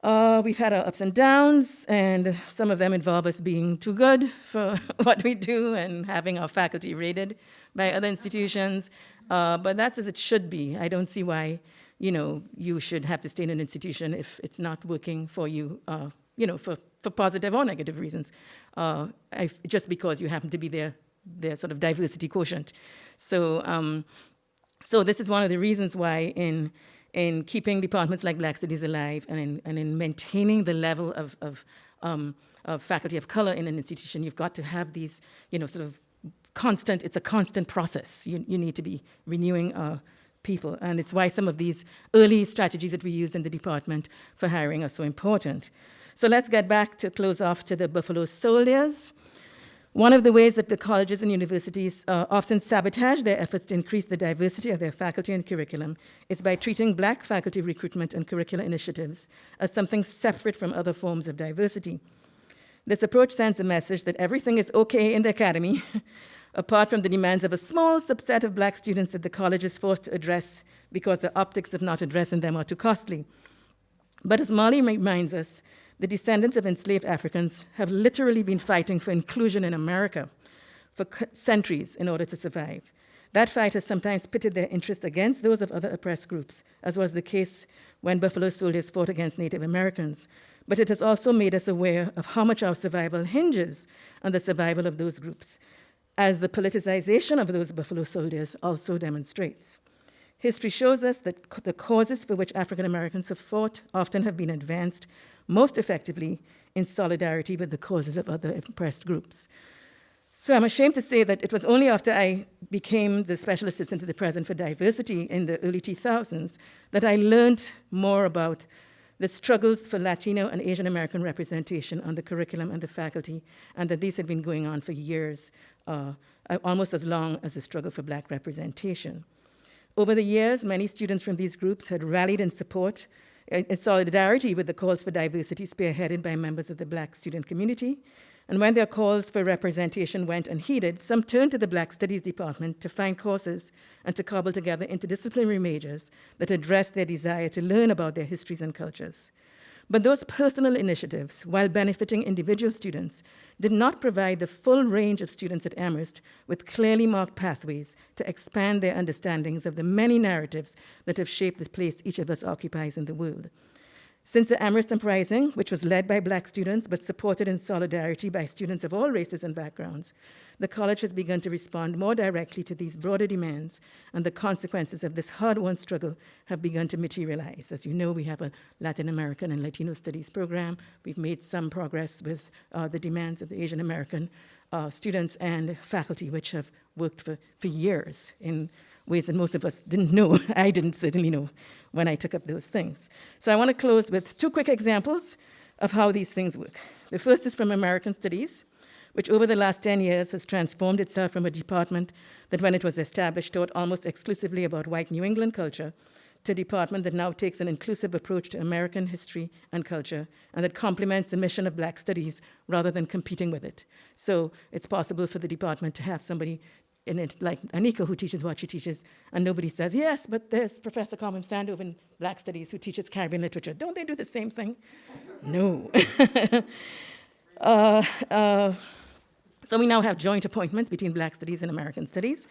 We've had our ups and downs, and some of them involve us being too good for what we do and having our faculty rated by other institutions, but that's as it should be. I don't see why you should have to stay in an institution if it's not working for you, for positive or negative reasons, just because you happen to be their sort of diversity quotient. So this is one of the reasons why in keeping departments like Black Studies alive and in maintaining the level of faculty of color in an institution, you've got to have these, sort of constant, it's a constant process. You need to be renewing people. And it's why some of these early strategies that we use in the department for hiring are so important. So let's get back to close off to the Buffalo Soldiers. One of the ways that the colleges and universities often sabotage their efforts to increase the diversity of their faculty and curriculum is by treating Black faculty recruitment and curricular initiatives as something separate from other forms of diversity. This approach sends a message that everything is okay in the academy, apart from the demands of a small subset of Black students that the college is forced to address because the optics of not addressing them are too costly. But as Molly reminds us, the descendants of enslaved Africans have literally been fighting for inclusion in America for centuries in order to survive. That fight has sometimes pitted their interests against those of other oppressed groups, as was the case when Buffalo Soldiers fought against Native Americans. But it has also made us aware of how much our survival hinges on the survival of those groups, as the politicization of those Buffalo Soldiers also demonstrates. History shows us that the causes for which African Americans have fought often have been advanced most effectively in solidarity with the causes of other oppressed groups. So I'm ashamed to say that it was only after I became the Special Assistant to the President for Diversity in the early 2000s that I learned more about the struggles for Latino and Asian American representation on the curriculum and the faculty, and that these had been going on for years, almost as long as the struggle for Black representation. Over the years, many students from these groups had rallied in support, in solidarity with the calls for diversity spearheaded by members of the Black student community. And when their calls for representation went unheeded, some turned to the Black Studies Department to find courses and to cobble together interdisciplinary majors that addressed their desire to learn about their histories and cultures. But those personal initiatives, while benefiting individual students, did not provide the full range of students at Amherst with clearly marked pathways to expand their understandings of the many narratives that have shaped the place each of us occupies in the world. Since the Amherst Uprising, which was led by Black students but supported in solidarity by students of all races and backgrounds, the college has begun to respond more directly to these broader demands, and the consequences of this hard-won struggle have begun to materialize. As you know, we have a Latin American and Latino studies program. We've made some progress with the demands of the Asian American students and faculty, which have worked for years in ways that most of us didn't know. I didn't certainly know when I took up those things. So I want to close with 2 quick examples of how these things work. The first is from American Studies, which over the last 10 years has transformed itself from a department that when it was established taught almost exclusively about white New England culture to a department that now takes an inclusive approach to American history and culture and that complements the mission of Black Studies rather than competing with it. So it's possible for the department to have somebody in it, like Nico, who teaches what she teaches, and nobody says, yes, but there's Professor Carmen Sandow in Black Studies who teaches Caribbean literature. Don't they do the same thing? No. So we now have joint appointments between Black Studies and American Studies.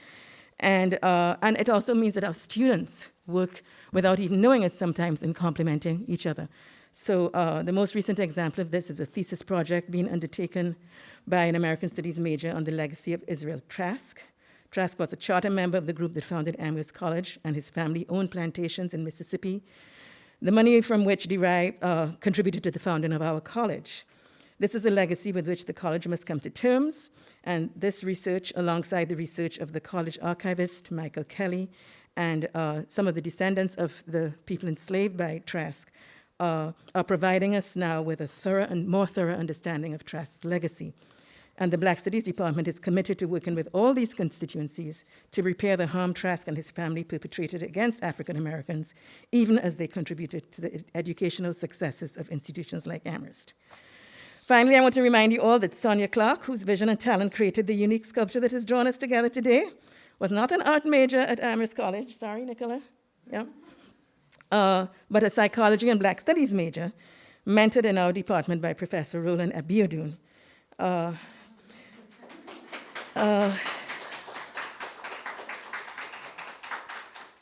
And it also means that our students work without even knowing it sometimes in complementing each other. So the most recent example of this is a thesis project being undertaken by an American Studies major on the legacy of Israel Trask. Trask was a charter member of the group that founded Amherst College, and his family owned plantations in Mississippi, the money from which contributed to the founding of our college. This is a legacy with which the college must come to terms, and this research, alongside the research of the college archivist, Michael Kelly, and some of the descendants of the people enslaved by Trask are providing us now with a thorough and more thorough understanding of Trask's legacy. And the Black Studies Department is committed to working with all these constituencies to repair the harm Trask and his family perpetrated against African Americans, even as they contributed to the educational successes of institutions like Amherst. Finally, I want to remind you all that Sonia Clark, whose vision and talent created the unique sculpture that has drawn us together today, was not an art major at Amherst College. Sorry, Nicola. Yeah. But a psychology and Black Studies major, mentored in our department by Professor Roland Abiodun.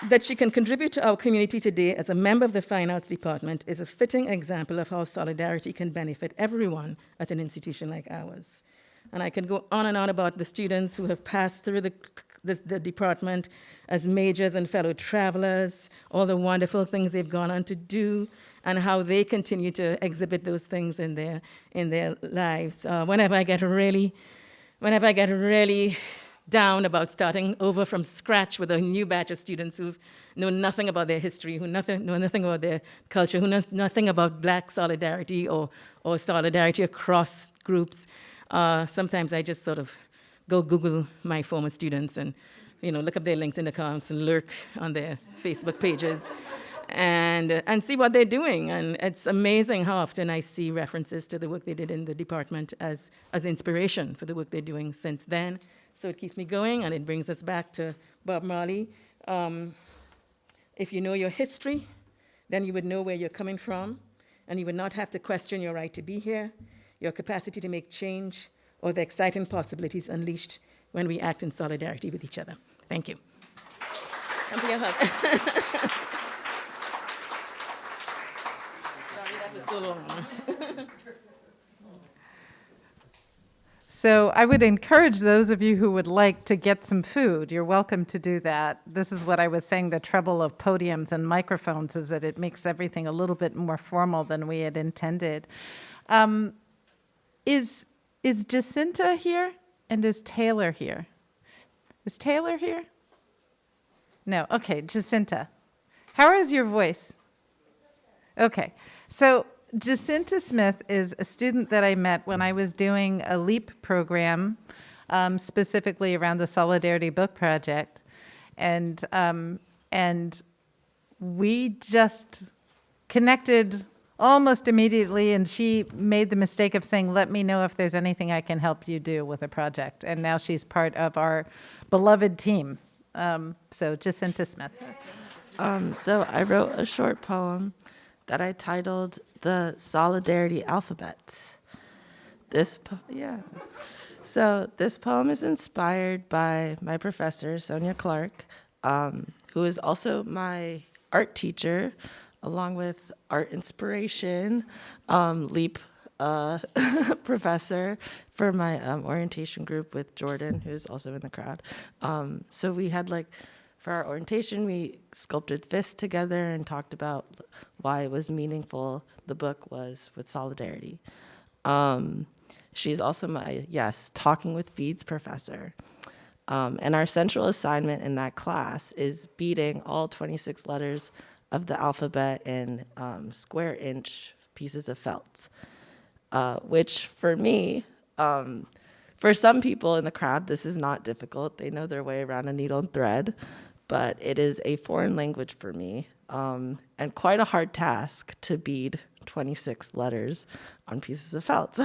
That she can contribute to our community today as a member of the Fine Arts Department is a fitting example of how solidarity can benefit everyone at an institution like ours. And I can go on and on about the students who have passed through the department as majors and fellow travelers, all the wonderful things they've gone on to do, and how they continue to exhibit those things in their lives. Whenever I get really down about starting over from scratch with a new batch of students who know nothing about their history, who know nothing about their culture, who know nothing about Black solidarity or solidarity across groups, sometimes I just sort of go Google my former students and look up their LinkedIn accounts and lurk on their Facebook pages and see what they're doing. And it's amazing how often I see references to the work they did in the department as inspiration for the work they're doing since then. So it keeps me going, and it brings us back to Bob Marley. If you know your history, then you would know where you're coming from, and you would not have to question your right to be here, your capacity to make change, or the exciting possibilities unleashed when we act in solidarity with each other. Thank you. Come for your hug. Sorry, that was so long. So I would encourage those of you who would like to get some food, you're welcome to do that. This is what I was saying, the trouble of podiums and microphones is that it makes everything a little bit more formal than we had intended. Is Jacinta here? And is Taylor here? Is Taylor here? No, okay, Jacinta. How is your voice? Okay, so Jacinta Smith is a student that I met when I was doing a LEAP program, specifically around the Solidarity Book Project. And we just connected almost immediately, and she made the mistake of saying, let me know if there's anything I can help you do with a project. And now she's part of our beloved team. So Jacinta Smith. So I wrote a short poem that I titled The Solidarity Alphabet. So this poem is inspired by my professor, Sonia Clark, who is also my art teacher, along with art inspiration, LEAP professor for my orientation group with Jordan, who's also in the crowd. So we had for our orientation, we sculpted fists together and talked about why it was meaningful the book was with solidarity. She's also my, Talking with Beads professor. And our central assignment in that class is beading all 26 letters of the alphabet in square inch pieces of felt, which for me, for some people in the crowd, this is not difficult. They know their way around a needle and thread. But it is a foreign language for me, and quite a hard task to bead 26 letters on pieces of felt.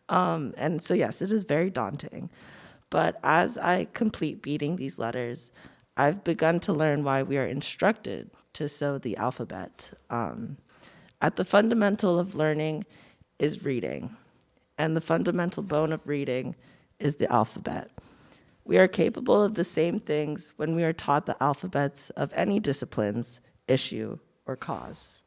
And so, yes, it is very daunting. But as I complete beading these letters, I've begun to learn why we are instructed to sew the alphabet. At the fundamental of learning is reading, and the fundamental bone of reading is the alphabet. We are capable of the same things when we are taught the alphabets of any discipline's issue or cause.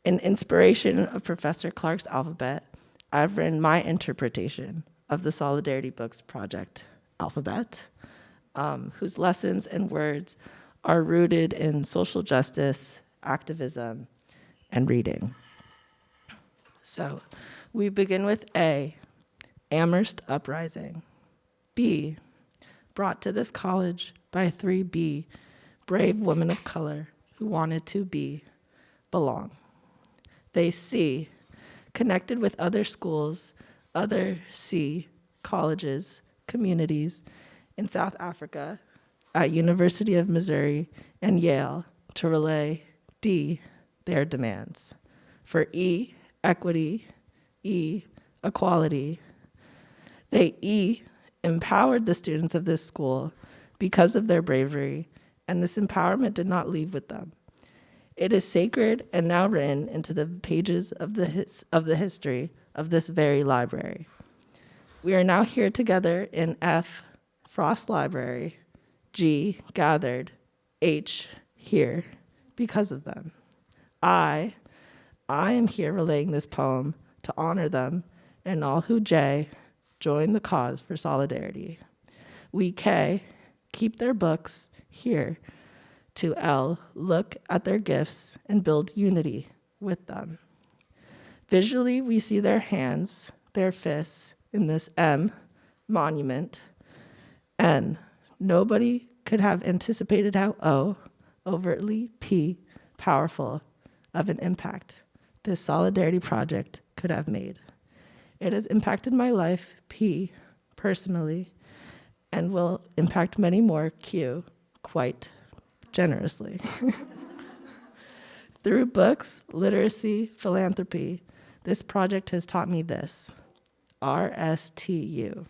In inspiration of Professor Clark's alphabet, I've written my interpretation of the Solidarity Books Project alphabet, whose lessons and words are rooted in social justice, activism, and reading. So we begin with A, Amherst Uprising. B, brought to this college by 3B, brave women of color who wanted to belong. They see, connected with other schools, other colleges, communities in South Africa, at University of Missouri and Yale to relay their demands for equity, equality. They empowered the students of this school because of their bravery, and this empowerment did not leave with them. It is sacred and now written into the pages of the history of this very library. We are now here together in F, Frost Library, G, gathered, H, here, because of them. I am here relaying this poem to honor them and all who join the cause for solidarity. We keep their books here. To L, look at their gifts and build unity with them. Visually, we see their hands, their fists in this M, monument. N, nobody could have anticipated how O, overtly P, powerful of an impact this solidarity project could have made. It has impacted my life, P, personally, and will impact many more, Q, quite generously. Through books, literacy, philanthropy, this project has taught me this, RSTU.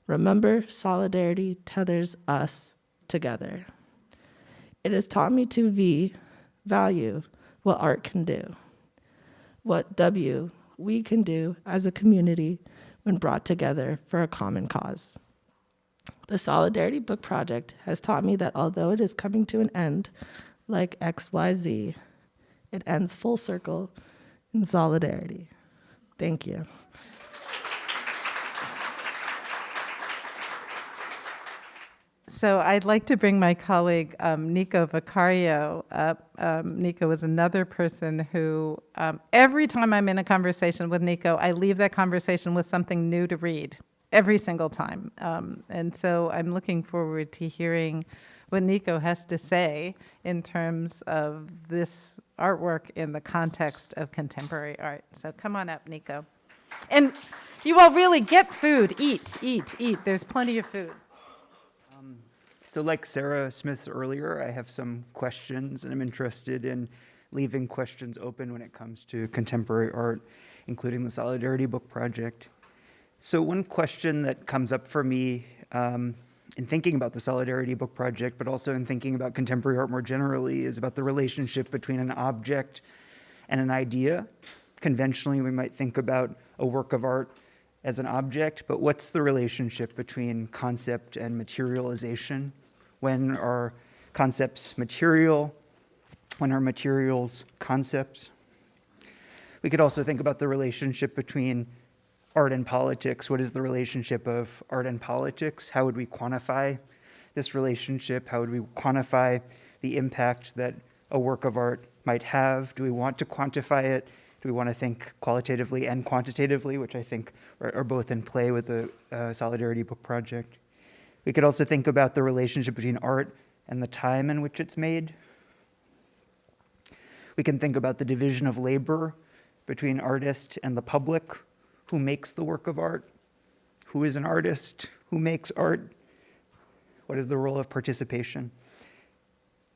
Remember, solidarity tethers us together. It has taught me to value what art can do, what we can do as a community when brought together for a common cause. The Solidarity Book Project has taught me that although it is coming to an end, like XYZ, it ends full circle in solidarity. Thank you. So I'd like to bring my colleague, Nico Vicario, up. Nico is another person who, every time I'm in a conversation with Nico, I leave that conversation with something new to read, every single time. And so I'm looking forward to hearing what Nico has to say in terms of this artwork in the context of contemporary art. So come on up, Nico. And you all really get food. Eat. There's plenty of food. So like Sarah Smith earlier, I have some questions, and I'm interested in leaving questions open when it comes to contemporary art, including the Solidarity Book Project. So one question that comes up for me in thinking about the Solidarity Book Project, but also in thinking about contemporary art more generally, is about the relationship between an object and an idea. Conventionally, we might think about a work of art as an object, but what's the relationship between concept and materialization? When are concepts material? When are materials concepts? We could also think about the relationship between art and politics. What is the relationship of art and politics? How would we quantify this relationship? How would we quantify the impact that a work of art might have? Do we want to quantify it? Do we want to think qualitatively and quantitatively, which I think are both in play with the Solidarity Book Project? We could also think about the relationship between art and the time in which it's made. We can think about the division of labor between artist and the public. Who makes the work of art? Who is an artist? Who makes art? What is the role of participation?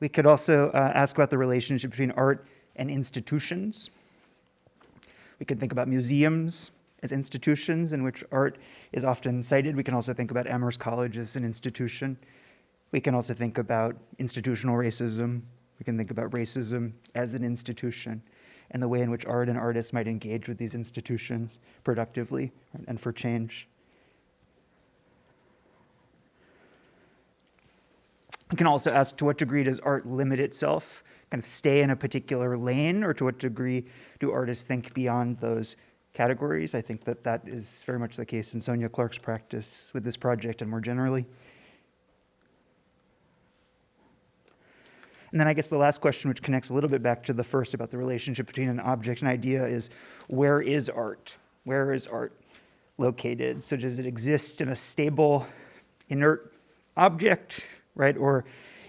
We could also ask about the relationship between art and institutions. We could think about museums as institutions in which art is often cited. We can also think about Amherst College as an institution. We can also think about institutional racism. We can think about racism as an institution and the way in which art and artists might engage with these institutions productively and for change. We can also ask, to what degree does art limit itself, kind of stay in a particular lane, or to what degree do artists think beyond those categories? I think that that is very much the case in Sonia Clark's practice with this project and more generally. And then I guess the last question, which connects a little bit back to the first about the relationship between an object and idea, is where is art? Where is art located? So does it exist in a stable, inert object, right? Or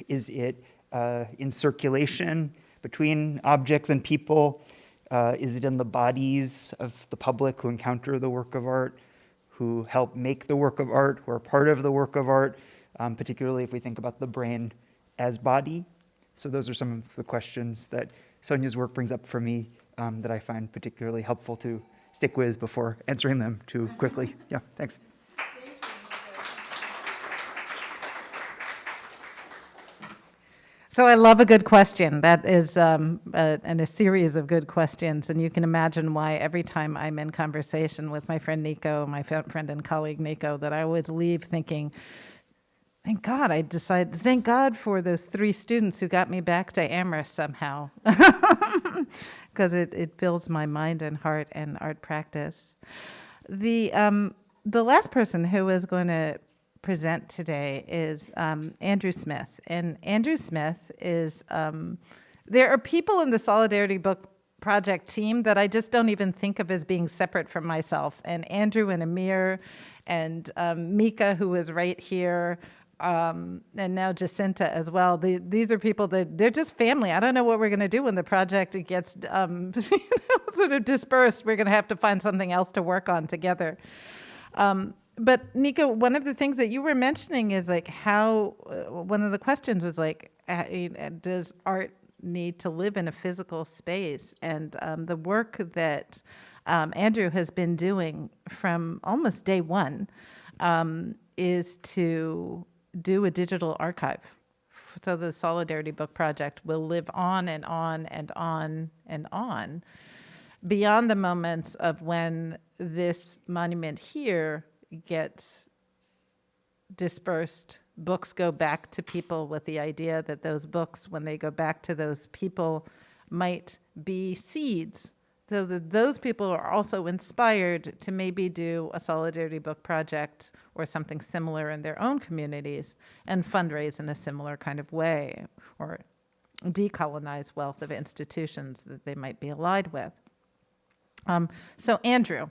is it in circulation between objects and people? Is it in the bodies of the public who encounter the work of art, who help make the work of art, who are part of the work of art, particularly if we think about the brain as body? So those are some of the questions that Sonia's work brings up for me that I find particularly helpful to stick with before answering them too quickly. Yeah, thanks. So I love a good question. That is a series of good questions, and you can imagine why every time I'm in conversation with my friend Nico, my friend and colleague Nico, that I always leave thinking, thank God thank God for those 3 students who got me back to Amherst somehow, because it fills my mind and heart and art practice. The last person who is going to present today is Andrew Smith. And Andrew Smith is, there are people in the Solidarity Book Project team that I just don't even think of as being separate from myself. And Andrew and Amir and Mika, who is right here, and now Jacinta as well. These are people that they're just family. I don't know what we're going to do when the project gets sort of dispersed. We're going to have to find something else to work on together. But Nico, one of the things that you were mentioning is like how, one of the questions was like, does art need to live in a physical space? And the work that Andrew has been doing from almost day one is to do a digital archive. So the Solidarity Book Project will live on and on and on and on beyond the moments of when this monument here gets dispersed. Books go back to people with the idea that those books, when they go back to those people, might be seeds, so that those people are also inspired to maybe do a Solidarity Book Project or something similar in their own communities and fundraise in a similar kind of way, or decolonize wealth of institutions that they might be allied with. So Andrew,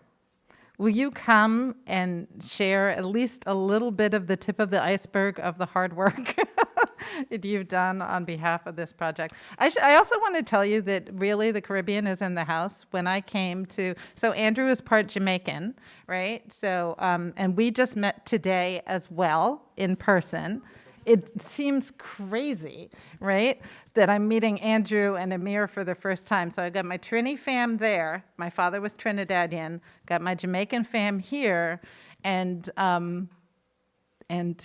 will you come and share at least a little bit of the tip of the iceberg of the hard work that you've done on behalf of this project? I also want to tell you that really the Caribbean is in the house. When I came to, so Andrew is part Jamaican, right? So, and we just met today as well in person. It seems crazy, right, that I'm meeting Andrew and Amir for the first time. So I got my Trini fam there. My father was Trinidadian. Got my Jamaican fam here, and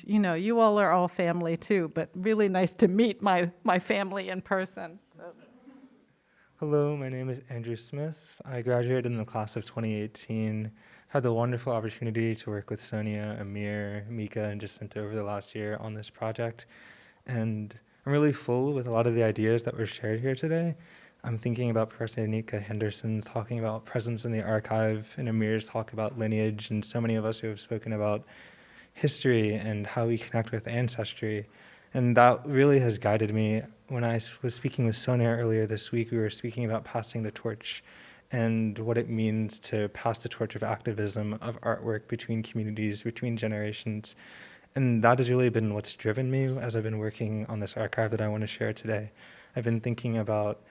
you know, you all are all family too. But really nice to meet my family in person. So. Hello, my name is Andrew Smith. I graduated in the class of 2018. Had the wonderful opportunity to work with Sonia, Amir, Mika, and Jacinta over the last year on this project. And I'm really full with a lot of the ideas that were shared here today. I'm thinking about Professor Nika Henderson's talking about presence in the archive, and Amir's talk about lineage, and so many of us who have spoken about history and how we connect with ancestry. And that really has guided me. When I was speaking with Sonia earlier this week, we were speaking about passing the torch and what it means to pass the torch of activism, of artwork between communities, between generations. And that has really been what's driven me as I've been working on this archive that I want to share today. I've been thinking about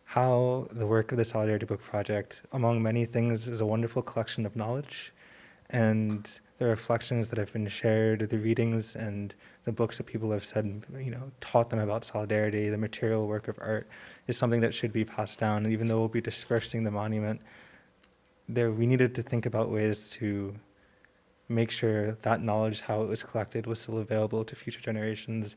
how the work of the Solidarity Book Project, among many things, is a wonderful collection of knowledge. And the reflections that have been shared, the readings and the books that people have said, you know, taught them about solidarity, the material work of art, is something that should be passed down. And even though we'll be dispersing the monument, we needed to think about ways to make sure that knowledge, how it was collected, was still available to future generations.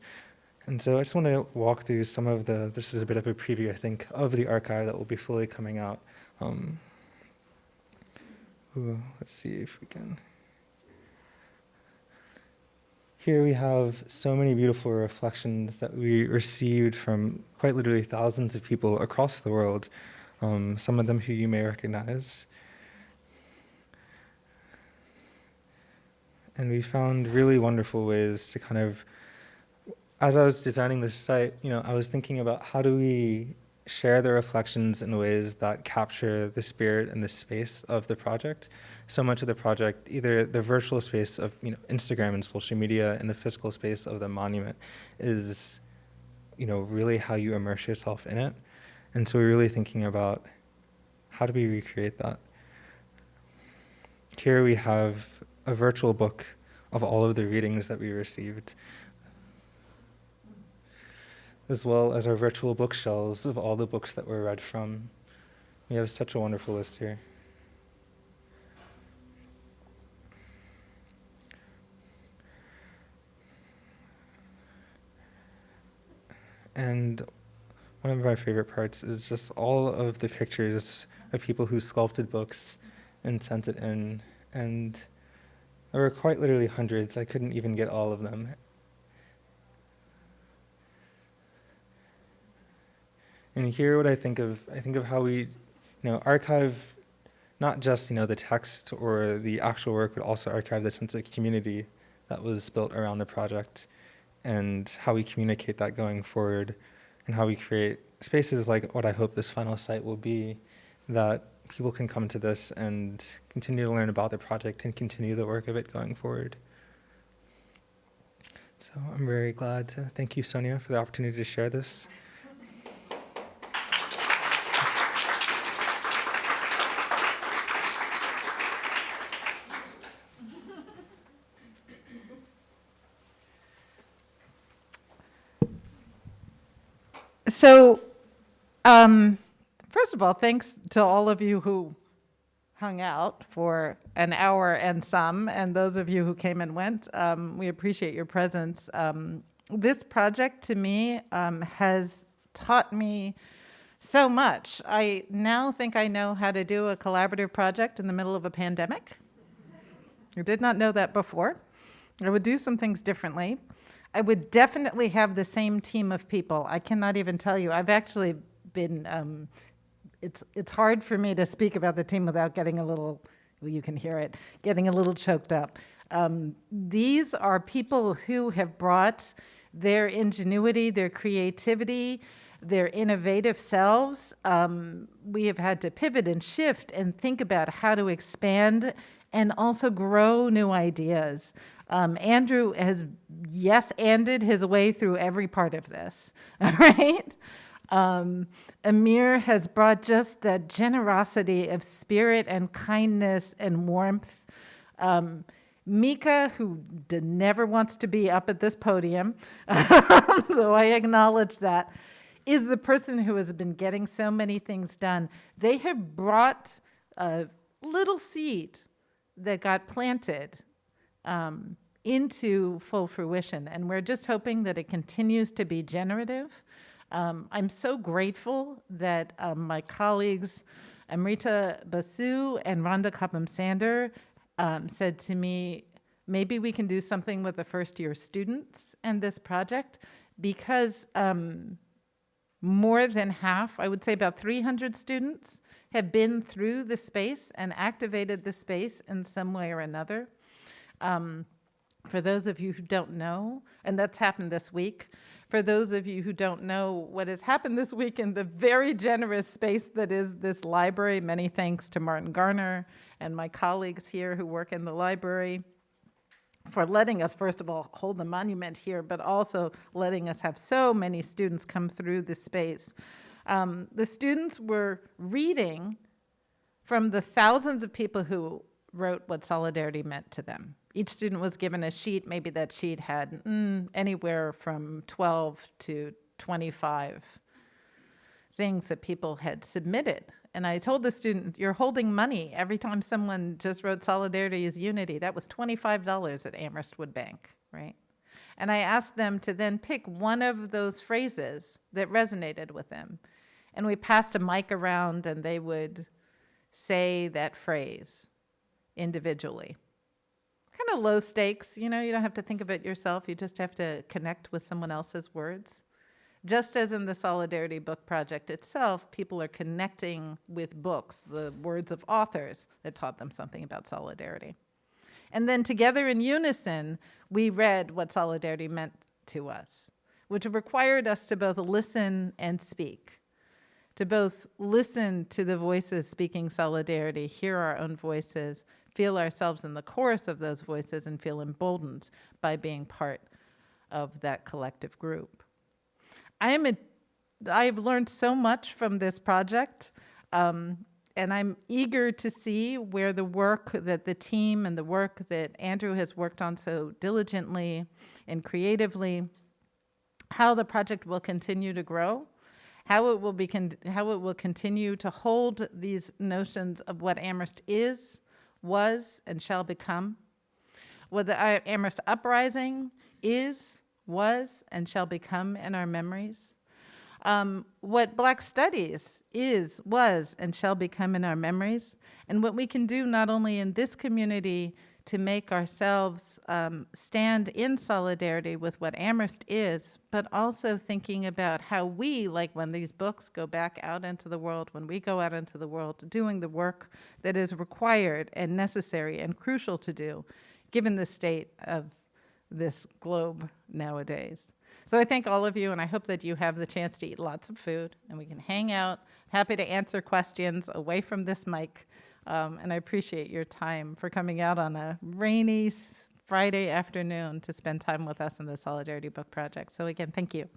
And so I just want to walk through some of this is a bit of a preview, I think, of the archive that will be fully coming out. Let's see if we can. Here we have so many beautiful reflections that we received from quite literally thousands of people across the world, some of them who you may recognize. And we found really wonderful ways to kind of, as I was designing this site, you know, I was thinking about how do we share the reflections in ways that capture the spirit and the space of the project. So much of the project, either the virtual space of, you know, Instagram and social media, and the physical space of the monument, is really how you immerse yourself in it. And so we're really thinking about how do we recreate that? Here we have a virtual book of all of the readings that we received, as well as our virtual bookshelves of all the books that were read from. We have such a wonderful list here. And one of my favorite parts is just all of the pictures of people who sculpted books and sent it in. And there were quite literally hundreds. I couldn't even get all of them. And here what I think of how we, archive not just, the text or the actual work, but also archive the sense of community that was built around the project, and how we communicate that going forward, and how we create spaces like what I hope this final site will be, that people can come to this and continue to learn about the project and continue the work of it going forward. So I'm very glad to thank you, Sonia, for the opportunity to share this. So, first of all, thanks to all of you who hung out for an hour and some, and those of you who came and went. We appreciate your presence. This project, to me, has taught me so much. I now think I know how to do a collaborative project in the middle of a pandemic. I did not know that before. I would do some things differently. I would definitely have the same team of people. I cannot even tell you. I've actually been, it's hard for me to speak about the team without getting a little, well, you can hear it, getting a little choked up. These are people who have brought their ingenuity, their creativity, their innovative selves. We have had to pivot and shift and think about how to expand and also grow new ideas. Andrew has yes-anded his way through every part of this, all right? Amir has brought just that generosity of spirit and kindness and warmth. Mika, who never wants to be up at this podium, so I acknowledge that, is the person who has been getting so many things done. They have brought a little seed that got planted into full fruition, and we're just hoping that it continues to be generative. I'm so grateful that my colleagues Amrita Basu and Rhonda Copham-Sander said to me, maybe we can do something with the first-year students in this project, because more than half, I would say about 300 students, have been through the space and activated the space in some way or another. For those of you who don't know, and that's happened this week, for those of you who don't know what has happened this week in the very generous space that is this library, many thanks to Martin Garner and my colleagues here who work in the library for letting us, first of all, hold the monument here, but also letting us have so many students come through the space. The students were reading from the thousands of people who wrote what solidarity meant to them. Each student was given a sheet. Maybe that sheet had anywhere from 12 to 25 things that people had submitted. And I told the students, you're holding money every time someone just wrote solidarity is unity. That was $25 at Amherst Wood Bank, right? And I asked them to then pick one of those phrases that resonated with them. And we passed a mic around and they would say that phrase individually. Kind of low stakes, you don't have to think of it yourself. You just have to connect with someone else's words. Just as in the Solidarity Book Project itself, people are connecting with books, the words of authors that taught them something about solidarity. And then together in unison, we read what solidarity meant to us, which required us to both listen and speak, to both listen to the voices speaking solidarity, hear our own voices, feel ourselves in the chorus of those voices, and feel emboldened by being part of that collective group. I've learned so much from this project, and I'm eager to see where the work that the team and the work that Andrew has worked on so diligently and creatively, how the project will continue to grow, how it will continue to hold these notions of what Amherst is, was, and shall become, what the Amherst Uprising is, was, and shall become in our memories, what Black Studies is, was, and shall become in our memories, and what we can do not only in this community to make ourselves stand in solidarity with what Amherst is, but also thinking about how we, like when these books go back out into the world, when we go out into the world, doing the work that is required and necessary and crucial to do, given the state of this globe nowadays. So I thank all of you, and I hope that you have the chance to eat lots of food, and we can hang out, happy to answer questions away from this mic. And I appreciate your time for coming out on a rainy Friday afternoon to spend time with us in the Solidarity Book Project. So again, thank you.